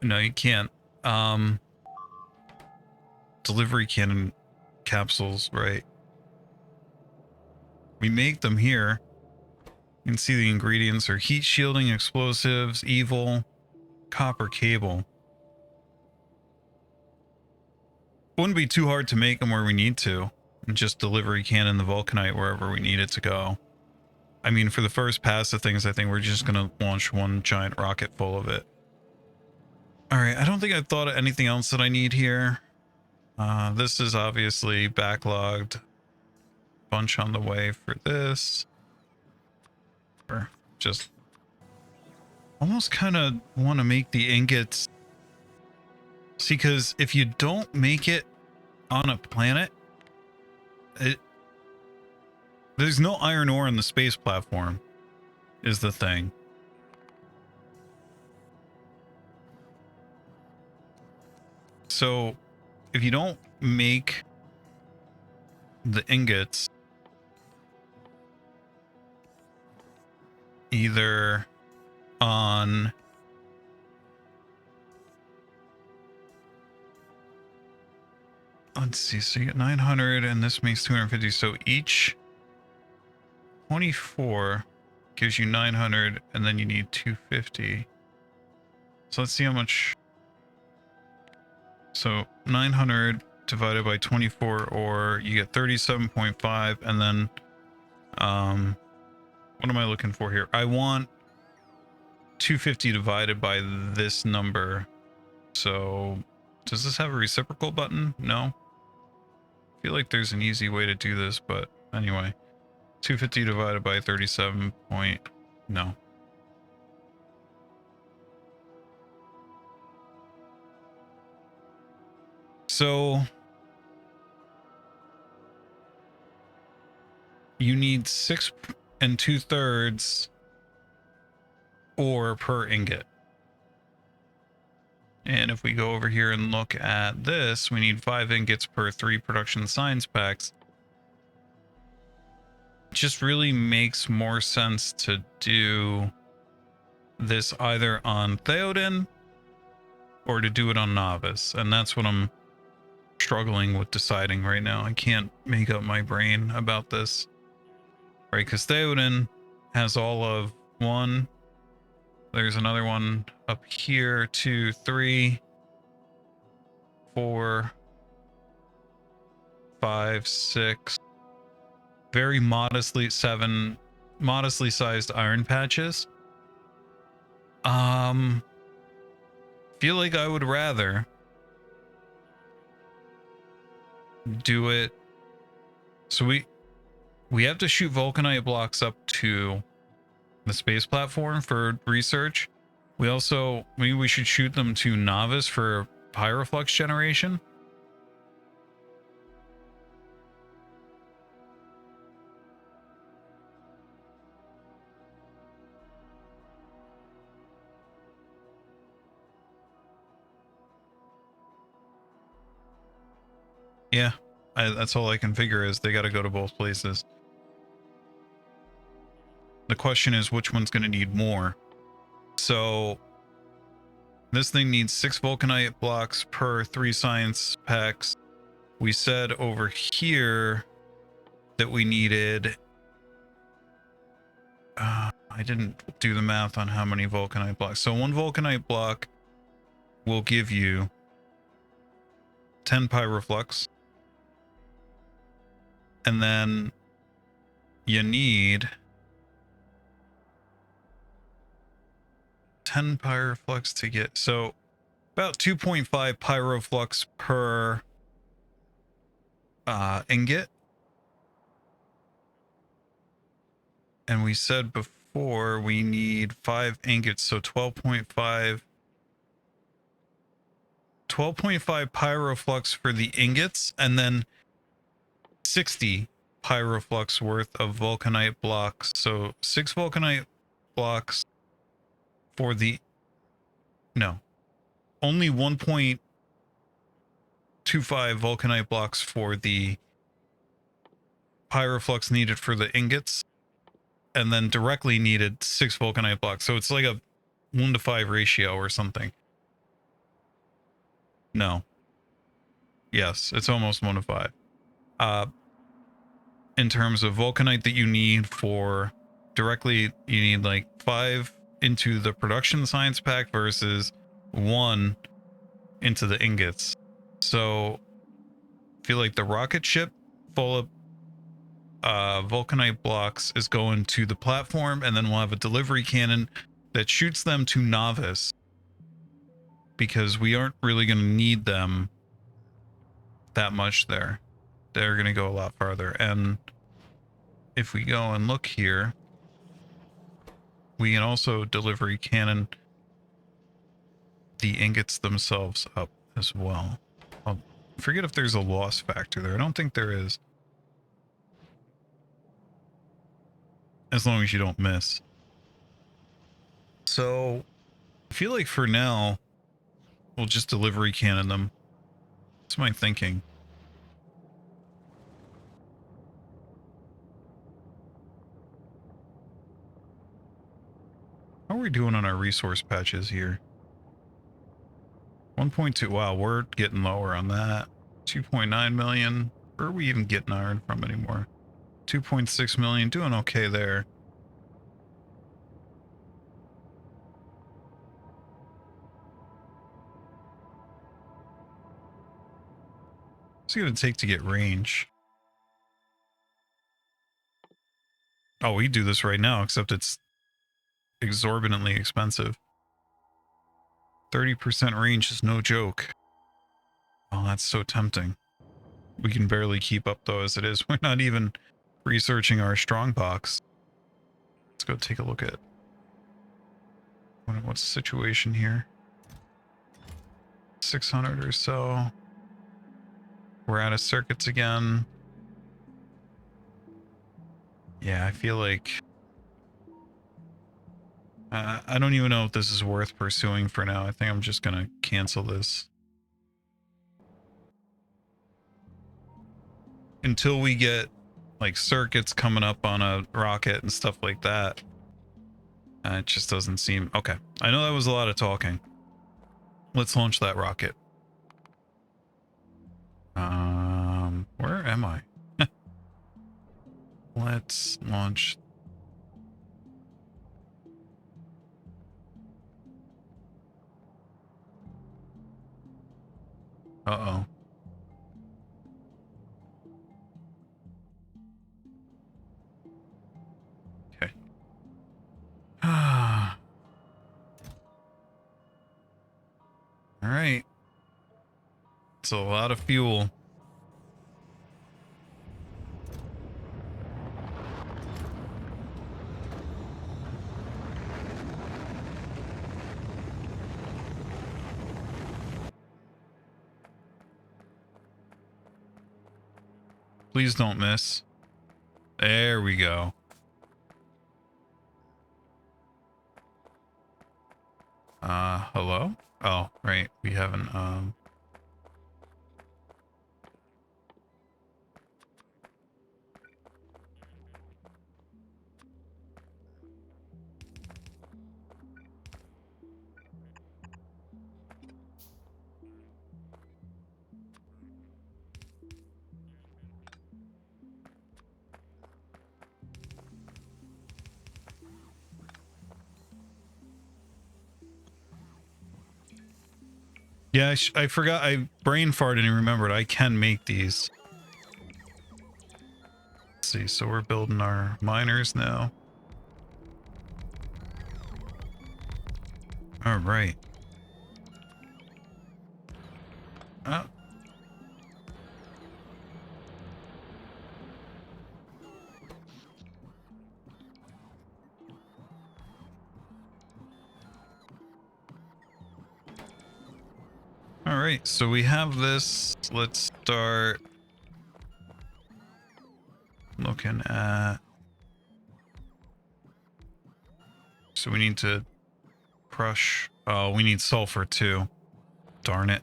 No, you can't. Delivery cannon capsules, right? We make them here. You can see the ingredients are heat shielding, explosives, evil, copper cable. Wouldn't be too hard to make them where we need to. And just delivery cannon the vulcanite wherever we need it to go. I mean, for the first pass of things, I think we're just going to launch one giant rocket full of it. All right, I don't think I've thought of anything else that I need here. This is obviously backlogged. Bunch on the way for this. Or just almost kind of want to make the ingots. See, because if you don't make it on a planet, there's no iron ore on the space platform, is the thing. So if you don't make the ingots either on let's see, so you get 900 and this makes 250, so each 24 gives you 900 and then you need 250. So let's see how much. So 900 divided by 24, or you get 37.5, and then what am I looking for here? I want 250 divided by this number. So does this have a reciprocal button? No. I feel like there's an easy way to do this, but anyway, 250 divided by 37 point, no. So you need 6 2/3 ore per ingot. And if we go over here and look at this, we need 5 ingots per 3 production science packs. It just really makes more sense to do this either on Theoden or to do it on Novice. And that's what I'm struggling with deciding right now. I can't make up my brain about this. Right, because Theoden has all of 1. There's another one up here, 2, 3, 4, 5, 6. Very modestly 7 modestly sized iron patches. Feel like I would rather do it. So we have to shoot vulcanite blocks up to the space platform for research. We also, maybe we should shoot them to Novice for pyroflux generation. Yeah, that's all I can figure is they got to go to both places. The question is which one's going to need more. So this thing needs 6 vulcanite blocks per 3 science packs. We said over here that we needed I didn't do the math on how many vulcanite blocks. So 1 vulcanite block will give you 10 pyroflux. And then you need 10 pyroflux to get, so about 2.5 pyroflux per ingot. And we said before we need 5 ingots, so 12.5 pyroflux for the ingots, and then 60 pyroflux worth of vulcanite blocks. So 6 vulcanite blocks for the, no, only 1.25 vulcanite blocks for the pyroflux needed for the ingots, and then directly needed 6 vulcanite blocks. So it's like a 1-to-5 ratio or something. No. Yes, it's almost 1 to 5. In terms of vulcanite that you need for directly, you need like 5 into the production science pack versus 1 into the ingots. So I feel like the rocket ship full of vulcanite blocks is going to the platform, and then we'll have a delivery cannon that shoots them to novice, because we aren't really going to need them that much there. They're going to go a lot farther. And if we go and look here, we can also delivery cannon the ingots themselves up as well. I forget if there's a loss factor there. I don't think there is. As long as you don't miss. So I feel like for now, we'll just delivery cannon them. That's my thinking. How are we doing on our resource patches here? 1.2. Wow, we're getting lower on that. 2.9 million. Where are we even getting iron from anymore? 2.6 million. Doing okay there. What's it going to take to get range? Oh, we do this right now, except it's exorbitantly expensive. 30% range is no joke. Oh, that's so tempting. We can barely keep up though as it is. We're not even researching our strong box. Let's go take a look at what's the situation here. 600 or so. We're out of circuits again. Yeah, I feel like I don't even know if this is worth pursuing for now. I think I'm just gonna cancel this until we get like circuits coming up on a rocket and stuff like that. It just doesn't seem okay. I know that was a lot of talking. Let's launch that rocket. Where am I? Let's launch. Uh-oh. Okay. All right. It's a lot of fuel. Please don't miss. There we go. Hello? Oh, right. We haven't, yeah, I forgot. I brain farted and remembered I can make these. Let's see. So we're building our miners now. All right. Oh. All right. So we have this. Let's start looking at. So we need to crush. Oh, we need sulfur too. Darn it.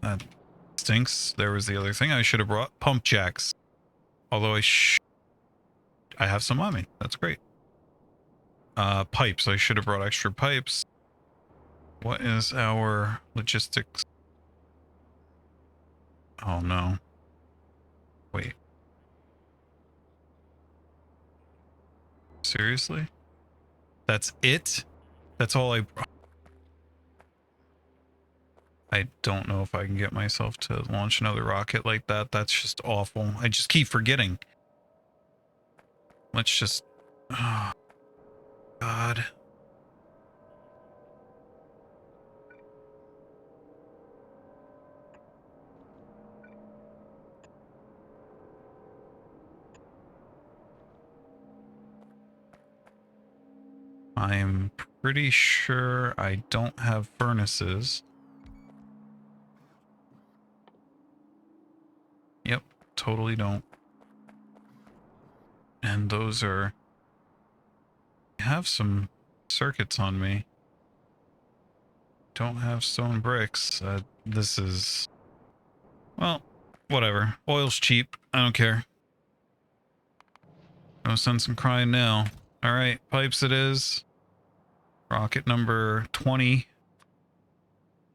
That stinks. There was the other thing. I should have brought pump jacks. Although I have some on me. That's great. Pipes. I should have brought extra pipes. What is our logistics? Oh no. Wait. Seriously? That's it? That's all I don't know if I can get myself to launch another rocket like that. That's just awful. I just keep forgetting. Let's just... Oh, God. I'm pretty sure I don't have furnaces. Yep, totally don't. And those are... I have some circuits on me. Don't have stone bricks. This is... Well, whatever. Oil's cheap. I don't care. No sense in crying now. Alright, pipes it is. Rocket number 20.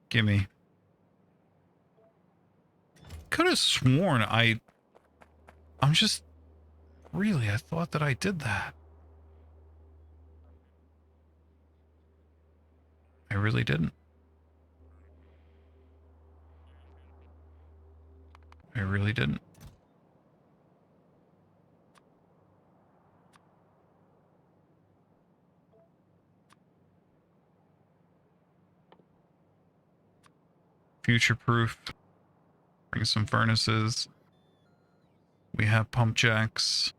Gimme. Could have sworn I'm just... Really, I thought that I did that. I really didn't. I really didn't. Future proof. Bring some furnaces. We have pump jacks.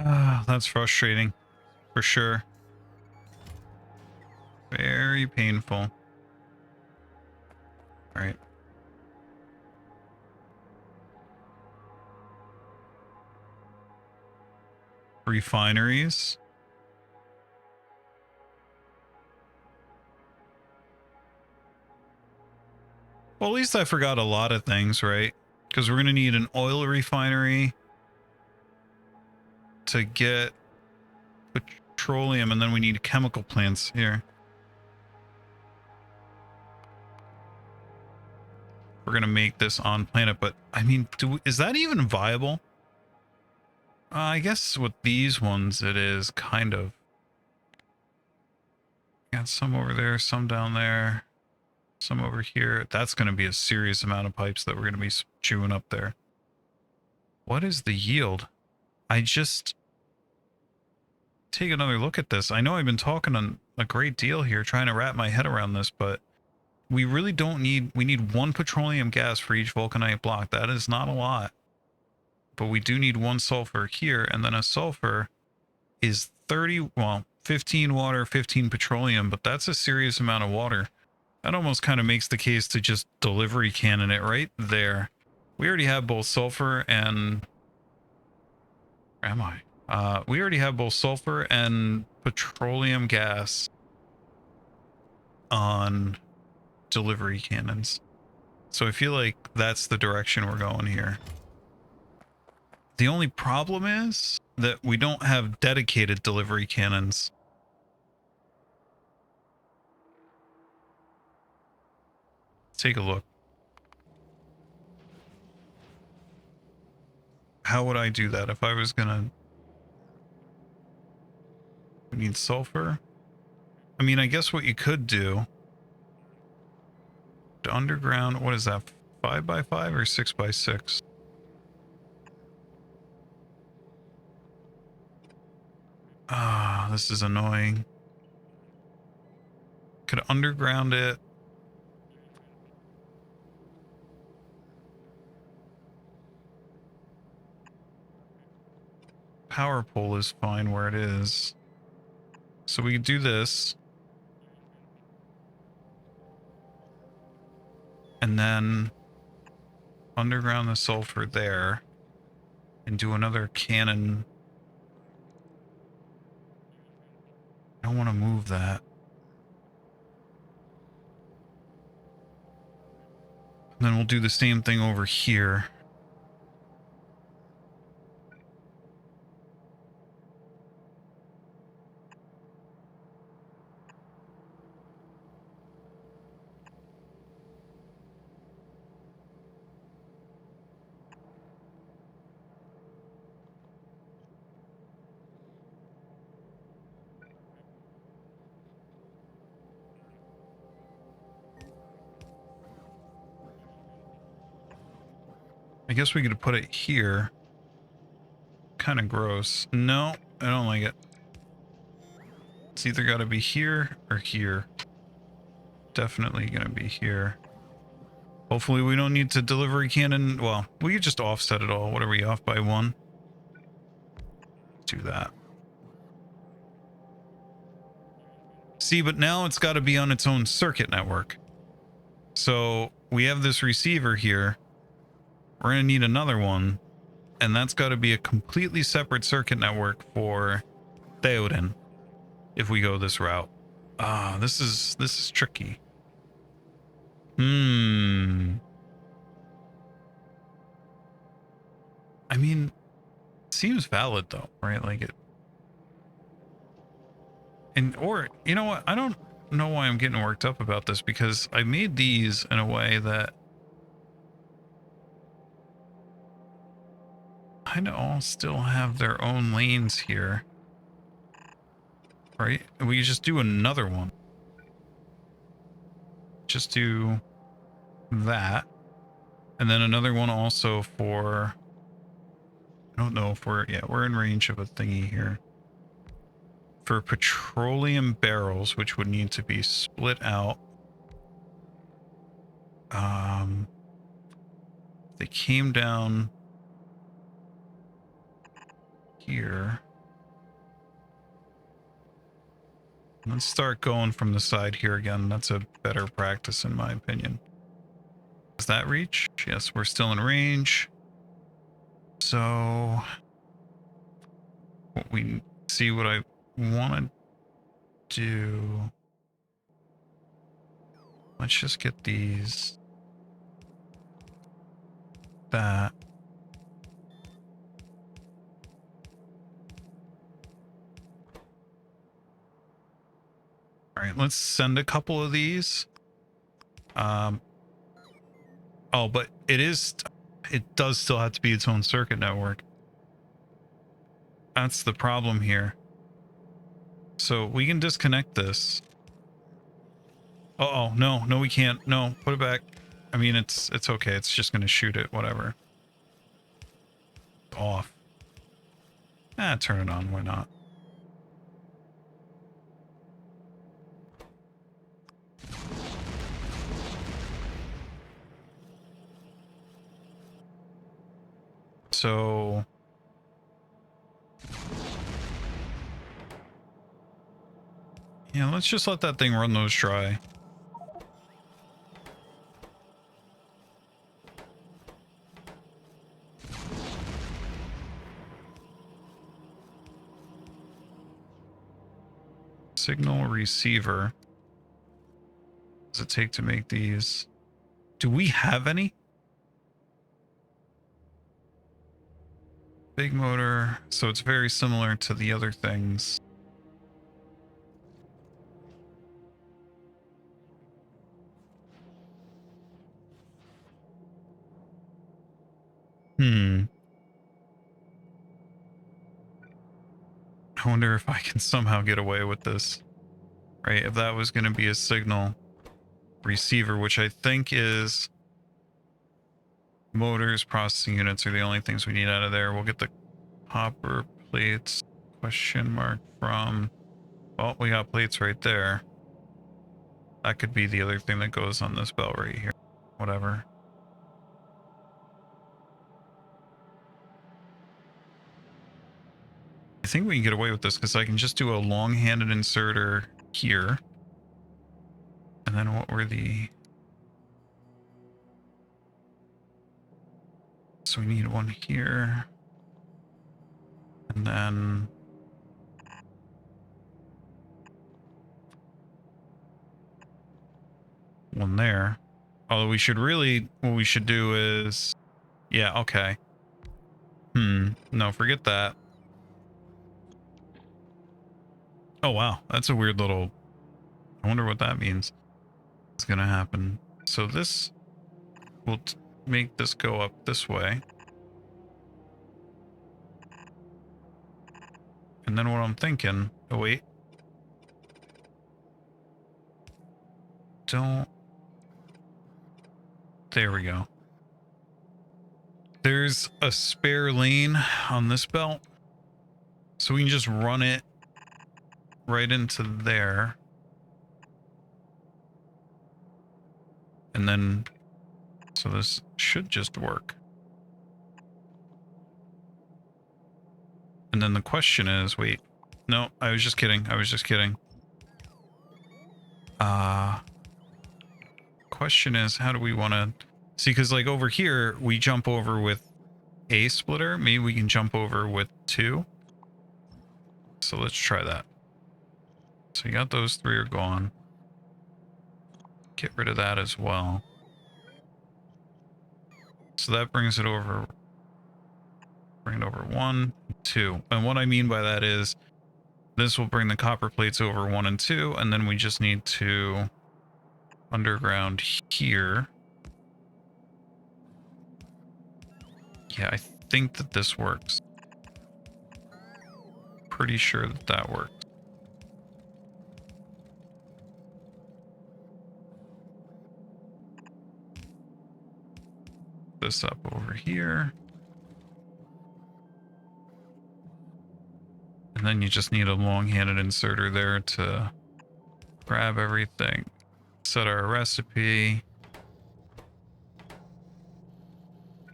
Ah, that's frustrating. For sure. Very painful. Alright. Refineries. Well, at least I forgot a lot of things, right? Because we're going to need an oil refinery to get petroleum, and then we need chemical plants here. We're going to make this on planet, but I mean, is that even viable? I guess with these ones, it is kind of. Got some over there, some down there, some over here. That's going to be a serious amount of pipes that we're going to be chewing up there. What is the yield? I just take another look at this. I know I've been talking a great deal here trying to wrap my head around this, but we really don't need, we need one petroleum gas for each vulcanite block. That is not a lot. But we do need one sulfur here, and then a sulfur is 30, well, 15 water, 15 petroleum, but that's a serious amount of water. That almost kind of makes the case to just delivery cannon it right there. We already have both sulfur and... Where am I? We already have both sulfur and petroleum gas on delivery cannons. So I feel like that's the direction we're going here. The only problem is that we don't have dedicated delivery cannons. Let's take a look. How would I do that if I was gonna... We need sulfur. I mean, I guess what you could do... To underground, what is that? 5x5 or 6x6? Ah, this is annoying. Could underground it. power pole is fine where it is. So we do this. And then underground the sulfur there. And do another cannon. I don't want to move that. And then we'll do the same thing over here. I guess we could put it here. Kind of gross. No, I don't like it. It's either got to be here or here. Definitely going to be here. Hopefully we don't need to delivery cannon. Well, we could just offset it all. What are we off by 1? Let's do that. See, but now it's got to be on its own circuit network. So we have this receiver here. We're going to need another one. And that's got to be a completely separate circuit network for Theoden if we go this route. Ah, this is tricky. I mean, it seems valid though, right? Like it. And or you know what? I don't know why I'm getting worked up about this, because I made these in a way that kind of all still have their own lanes here, right? We just do another one. Just do that, and then another one also for. I don't know if we're in range of a thingy here. For petroleum barrels, which would need to be split out. They came down here. Let's start going from the side here again. That's a better practice in my opinion. Does that reach? Yes, we're still in range. So what we see what I want to do. Let's just get these. That. All right, let's send a couple of these. Oh, but it does still have to be its own circuit network. That's the problem here. So we can disconnect this. Uh-oh, no, we can't. No, put it back. I mean, it's okay. It's just going to shoot it, whatever. Off. Turn it on. Why not? So yeah, let's just let that thing run those dry. Signal receiver. What does it take to make these? Do we have any? Big motor, so it's very similar to the other things. I wonder if I can somehow get away with this. Right, if that was going to be a signal receiver, which I think is motors, processing units are the only things we need out of there. We'll get the copper plates, question mark from, oh, we got plates right there. That could be the other thing that goes on this belt right here. Whatever. think we can get away with this because I can just do a long-handed inserter here. And then what were the... So we need one here. And then... one there. Although we should really... what we should do is... yeah, okay. No, forget that. Oh, wow. That's a weird little... I wonder what that means. It's gonna happen. So this... we'll make this go up this way. And then what I'm thinking... oh, wait. Don't... there we go. There's a spare lane on this belt. So we can just run it right into there. And then... so this should just work. And then the question is... wait. No, I was just kidding. I was just kidding. Question is, how do we want to... see, because like over here, we jump over with a splitter. Maybe we can jump over with 2. So let's try that. So you got those 3 are gone. Get rid of that as well. So that brings it over. Bring it over 1, 2. And what I mean by that is this will bring the copper plates over 1 and 2. And then we just need to underground here. Yeah, I think that this works. Pretty sure that that works. This up over here. And then you just need a long-handed inserter there to grab everything. Set our recipe.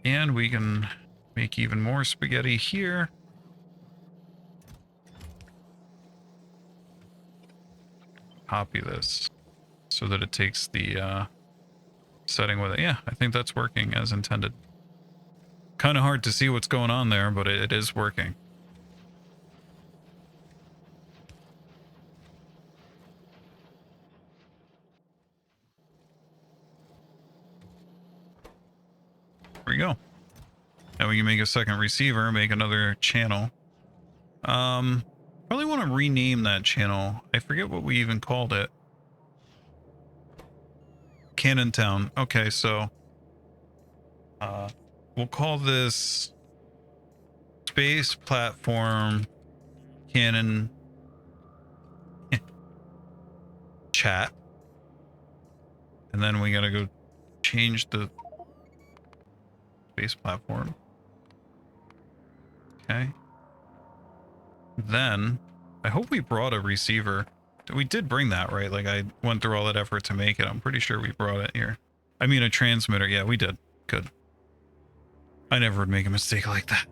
And we can make even more spaghetti here. Copy this so that it takes the setting with it. Yeah, I think that's working as intended. Kind of hard to see what's going on there, but it is working. There we go. Now we can make a second receiver, make another channel. Probably want to rename that channel. I forget what we even called it. Cannon Town. Okay, so we'll call this Space Platform Cannon Chat. And then we gotta go change the space platform. Okay. Then I hope we brought a receiver. We did bring that, right? Like I went through all that effort to make it. I'm pretty sure we brought it here. I mean a transmitter. Yeah, we did. Good. I never would make a mistake like that.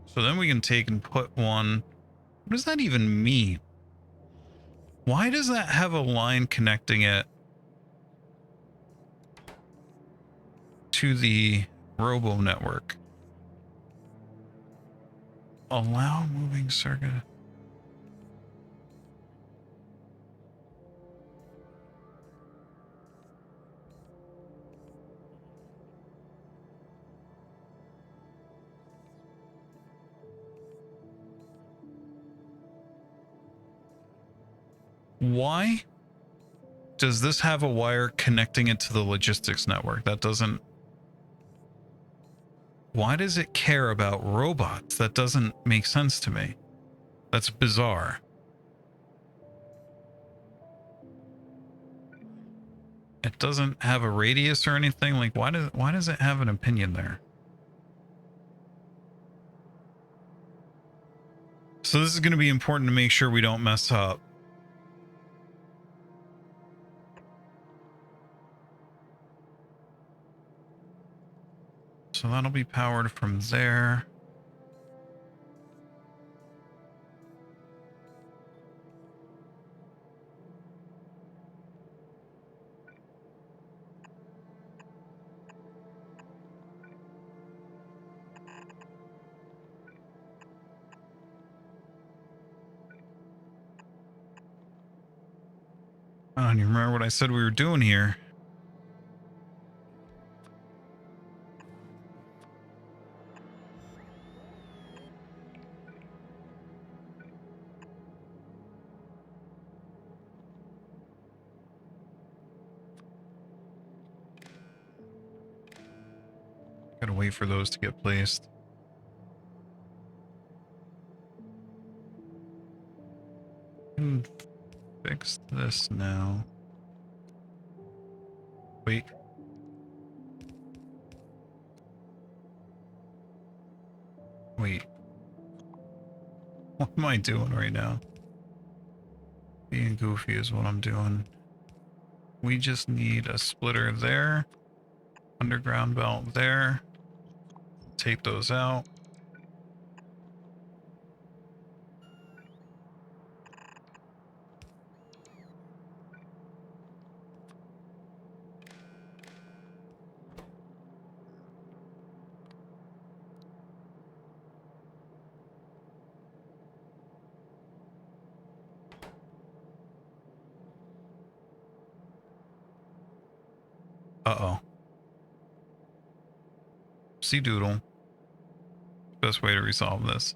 So then we can take and put one. What does that even mean? Why does that have a line connecting it to the robo network? Allow moving circuit. Why does this have a wire connecting it to the logistics network? That doesn't... why does it care about robots? That doesn't make sense to me. That's bizarre. It doesn't have a radius or anything. Like, why does it have an opinion there? So this is going to be important to make sure we don't mess up. So that'll be powered from there. I don't even remember what I said we were doing here. Gotta wait for those to get placed. Can fix this now. Wait. Wait. What am I doing right now? Being goofy is what I'm doing. We just need a splitter there. Underground belt there. Take those out. Uh-oh. See doodle. Best way to resolve this.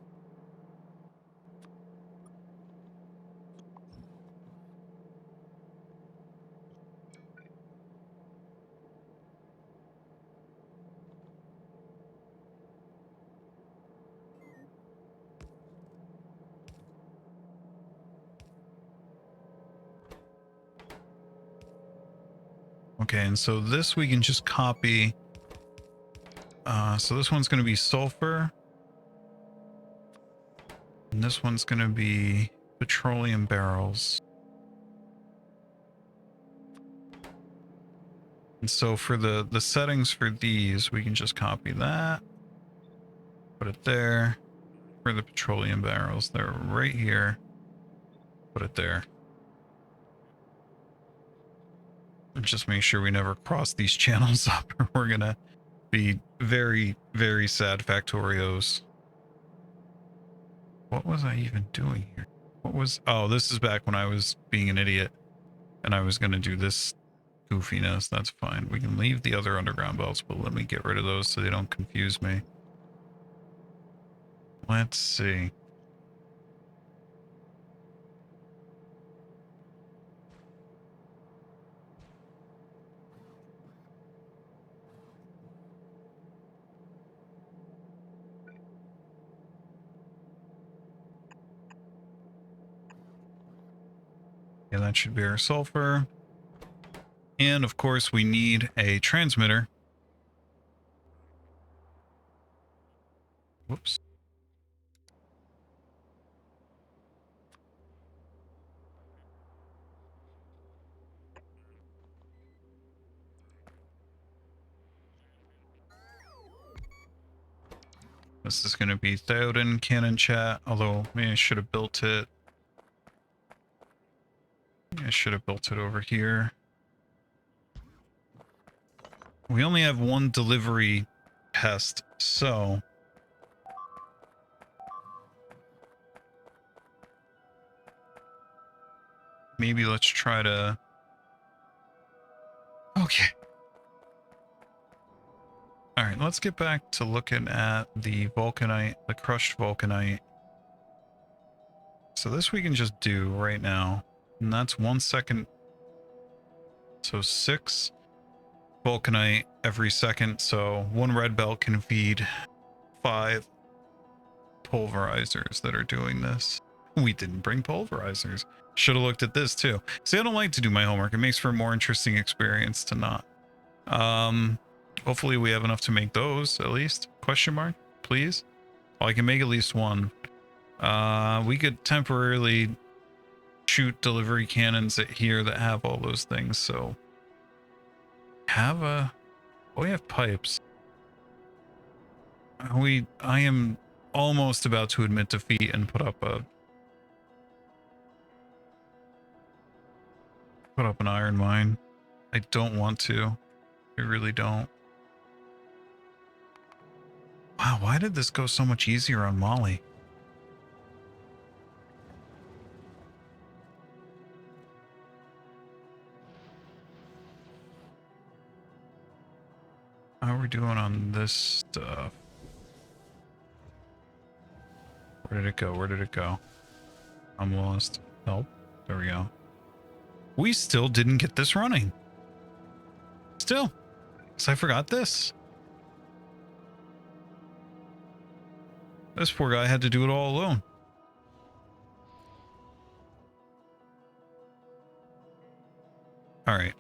Okay, and so this we can just copy. So this one's going to be sulfur. And this one's going to be petroleum barrels. And so for the settings for these, we can just copy that. Put it there. For the petroleum barrels, they're right here. Put it there. And just make sure we never cross these channels up, or we're going to be very, very sad Factorios. What was I even doing here? What was... Oh, this is back when I was being an idiot. And I was going to do this goofiness. That's fine. We can leave the other underground belts, but let me get rid of those so they don't confuse me. Let's see. Yeah, that should be our sulfur. And of course, we need a transmitter. Whoops. This is going to be Theoden cannon chat, although maybe I should have built it. I should have built it over here. We only have one delivery test, so maybe let's try to... Okay. All right, let's get back to looking at the vulcanite, the crushed vulcanite. So this we can just do right now, and that's 1 second. So 6 vulcanite every second. So 1 red belt can feed 5 pulverizers that are doing this. We didn't bring pulverizers. Should have looked at this too. See, I don't like to do my homework. It makes for a more interesting experience to not. Hopefully we have enough to make those at least. Question mark, please. Well, I can make at least 1. We could temporarily shoot delivery cannons at here that have all those things. So have a... Oh, we have pipes. I am almost about to admit defeat and put up an iron mine. I don't want to. I really don't. Wow, why did this go so much easier on Molly? How are we doing on this stuff? Where did it go? Where did it go? I'm lost. Help. There we go. We still didn't get this running. Still. So I forgot this. This poor guy had to do it all alone. All right.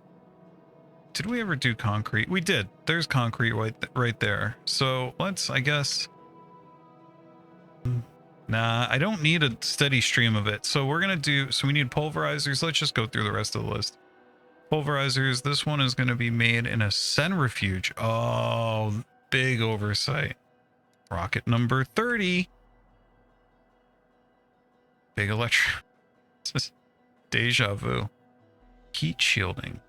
Did we ever do concrete? We did. There's concrete right there. So let's, I guess... Nah, I don't need a steady stream of it. So we're going to do... So we need pulverizers. Let's just go through the rest of the list. Pulverizers. This one is going to be made in a centrifuge. Oh, big oversight. Rocket number 30. Big electro... Deja vu. Heat shielding.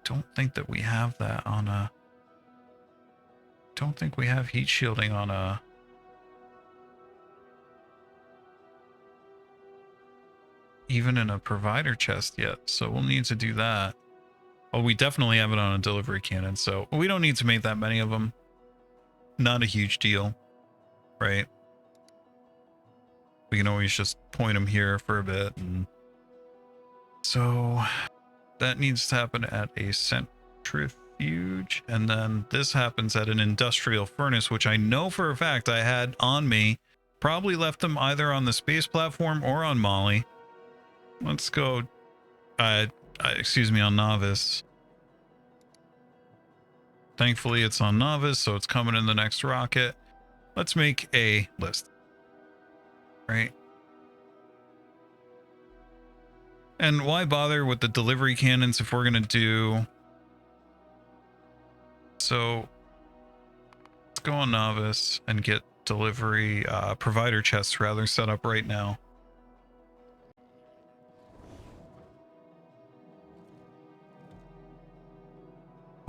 Don't think that we have that on a... Don't think we have heat shielding on a... Even in a provider chest yet, so we'll need to do that. Well, we definitely have it on a delivery cannon, so we don't need to make that many of them. Not a huge deal, right? We can always just point them here for a bit. And so that needs to happen at a centrifuge, and then this happens at an industrial furnace, which I know for a fact I had on me. Probably left them either on the space platform or on Molly. Let's go, excuse me, on Novice. Thankfully it's on Novice, so it's coming in the next rocket. Let's make a list. Right? And why bother with the delivery cannons if we're going to do... So let's go on Novice and get delivery, provider chests rather set up right now.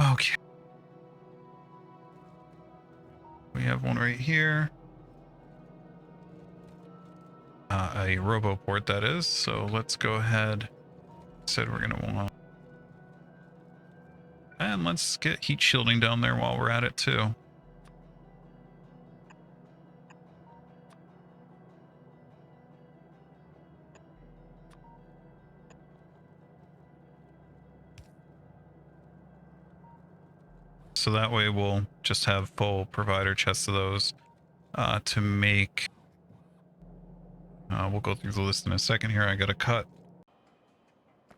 Okay. We have one right here. A roboport, that is. So let's go ahead. Said we're going to want... And let's get heat shielding down there while we're at it too. So that way we'll just have full provider chests of those to make... we'll go through the list in a second here. I got to cut.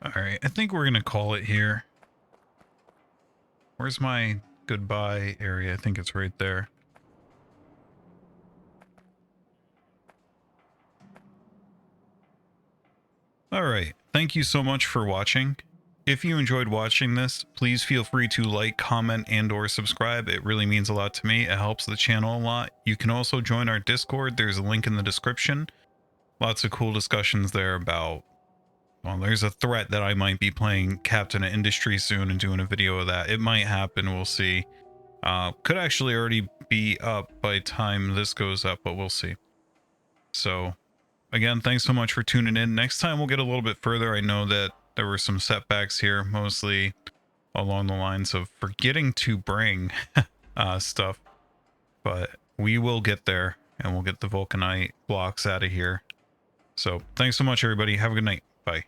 All right, I think we're going to call it here. Where's my goodbye area? I think it's right there. All right, thank you so much for watching. If you enjoyed watching this, please feel free to like, comment, and or subscribe. It really means a lot to me. It helps the channel a lot. You can also join our Discord. There's a link in the description. Lots of cool discussions there about, well, there's a threat that I might be playing Captain of Industry soon and doing a video of that. It might happen, we'll see. Could actually already be up by the time this goes up, but we'll see. So, again, thanks so much for tuning in. Next time we'll get a little bit further. I know that there were some setbacks here, mostly along the lines of forgetting to bring stuff. But we will get there, and we'll get the vulcanite blocks out of here. So, thanks so much, everybody. Have a good night. Bye.